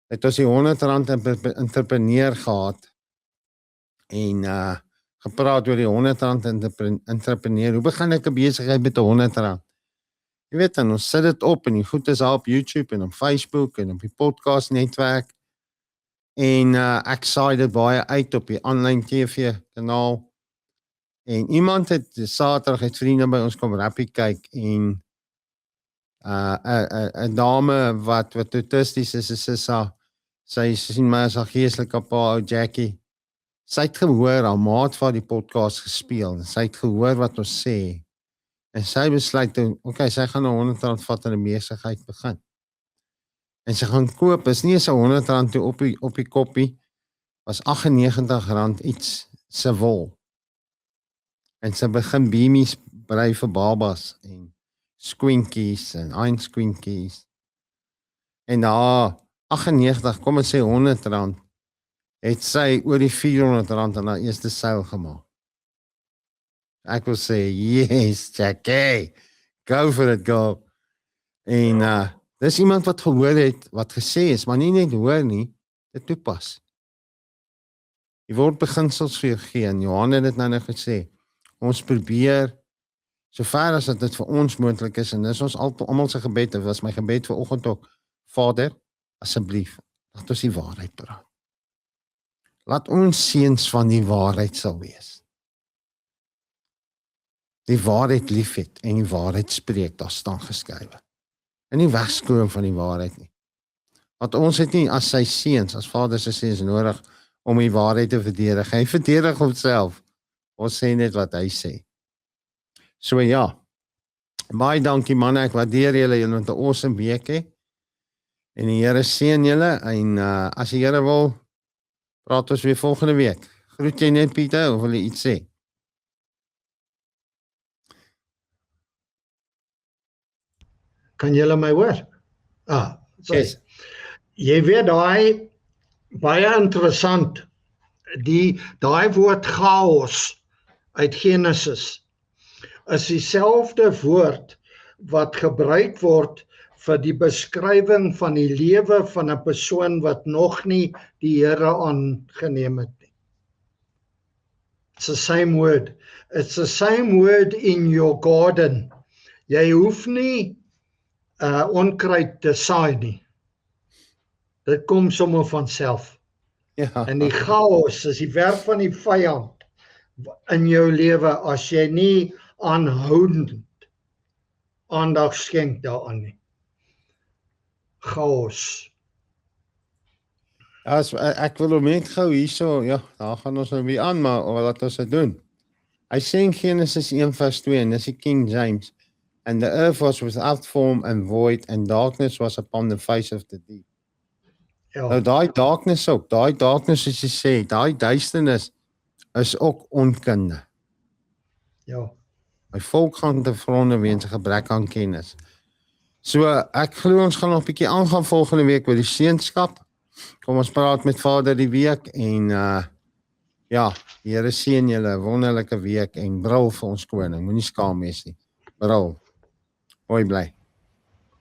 het ons die R100 entrepreneur gehad. En gepraat oor die R100 entrepreneur. Hoe begin ek 'n besigheid met R100? Jy weet dan, ons sit dit op en die goed is daar op YouTube en op Facebook en op die podcast netwerk. En ek saai dit baie uit op die online TV kanaal. En iemand het Saterdag het vriende by ons kom rappie kyk en 'n dame wat autisties is, sy sien my as haar geestelike pa, ou Jackie. Sy het gehoor, haar maat van die podcast gespeel en sy het gehoor wat ons sê. En sy besluit, okay, sy gaan nou R100 vat en 'n besigheid begin. En sy gaan koop, is nie eens R100 toe op die koppie, was R98 iets se wol. En sy begin beamies brei vir babas en squinkies en einsquinkies. En daar 98, kom ons sê R100, het sy oor die R400 aan haar eerste seil gemaak. Ek wil sê, yes, Jackie, go for it, girl. En dis iemand wat gehoor het, wat gesê is, maar nie net hoor nie, dit toepas. Die word beginsels vir jou gee, en Johan het dit nou gesê, ons probeer, so ver as dit vir ons moontlik is, en dis ons almal se gebed, dit was my gebed vir oggend ook, Vader, asseblief, laat ons die waarheid praat. Laat ons seuns van die waarheid sal wees. Die waarheid lief het, en die waarheid spreek, daar staan geskrywe. En nie wegskoon van die waarheid nie. Want ons het nie as sy seuns, as Vader se seuns nodig, om die waarheid te verdedig. Hy verdedig homself. Ons sê net wat hy sê. So ja, baie dankie manne, ek waardeer julle het 'n awesome week hê. En die Here seën julle, en as die Here wil, praat ons weer volgende week. Groet jy net Pieter, of wil jy iets sê? Kan julle my hoor? Sorry. Yes. Jy weet daai baie interessant, daai woord chaos uit Genesis is dieselfde woord wat gebruik word vir die beskrywing van die lewe van 'n persoon wat nog nie die Here aangeneem het nie. It's the same word. It's the same word in your garden. Jy hoef nie onkruid te saai nie. Dit kom sommer van self. Ja. En die chaos is die werk van die vyand in jou lewe as jy nie aanhoudend aandag skenk daaraan nie. Chaos. Ek wil hom net gou hierso, ja, daar gaan ons nou weer aan, maar wat ons dit doen. Hy sê in Genesis 1:2, en dis die King James, and the earth was without form and void, and darkness was upon the face of the deep. Ja, Nou daai darkness ook, daai darkness soos jy sê, daai duisternis is ook onkunde. ja. My volk gaan te gronde weens 'n gebrek aan kennis. So ek glo ons gaan nog 'n bietjie aangaan volgende week oor die seunskap. Kom ons praat met Vader die week, en ja, die Here seën julle 'n wonderlike week, en brul vir ons koning. Moenie skaam wees nie. Brul. Mooi bly.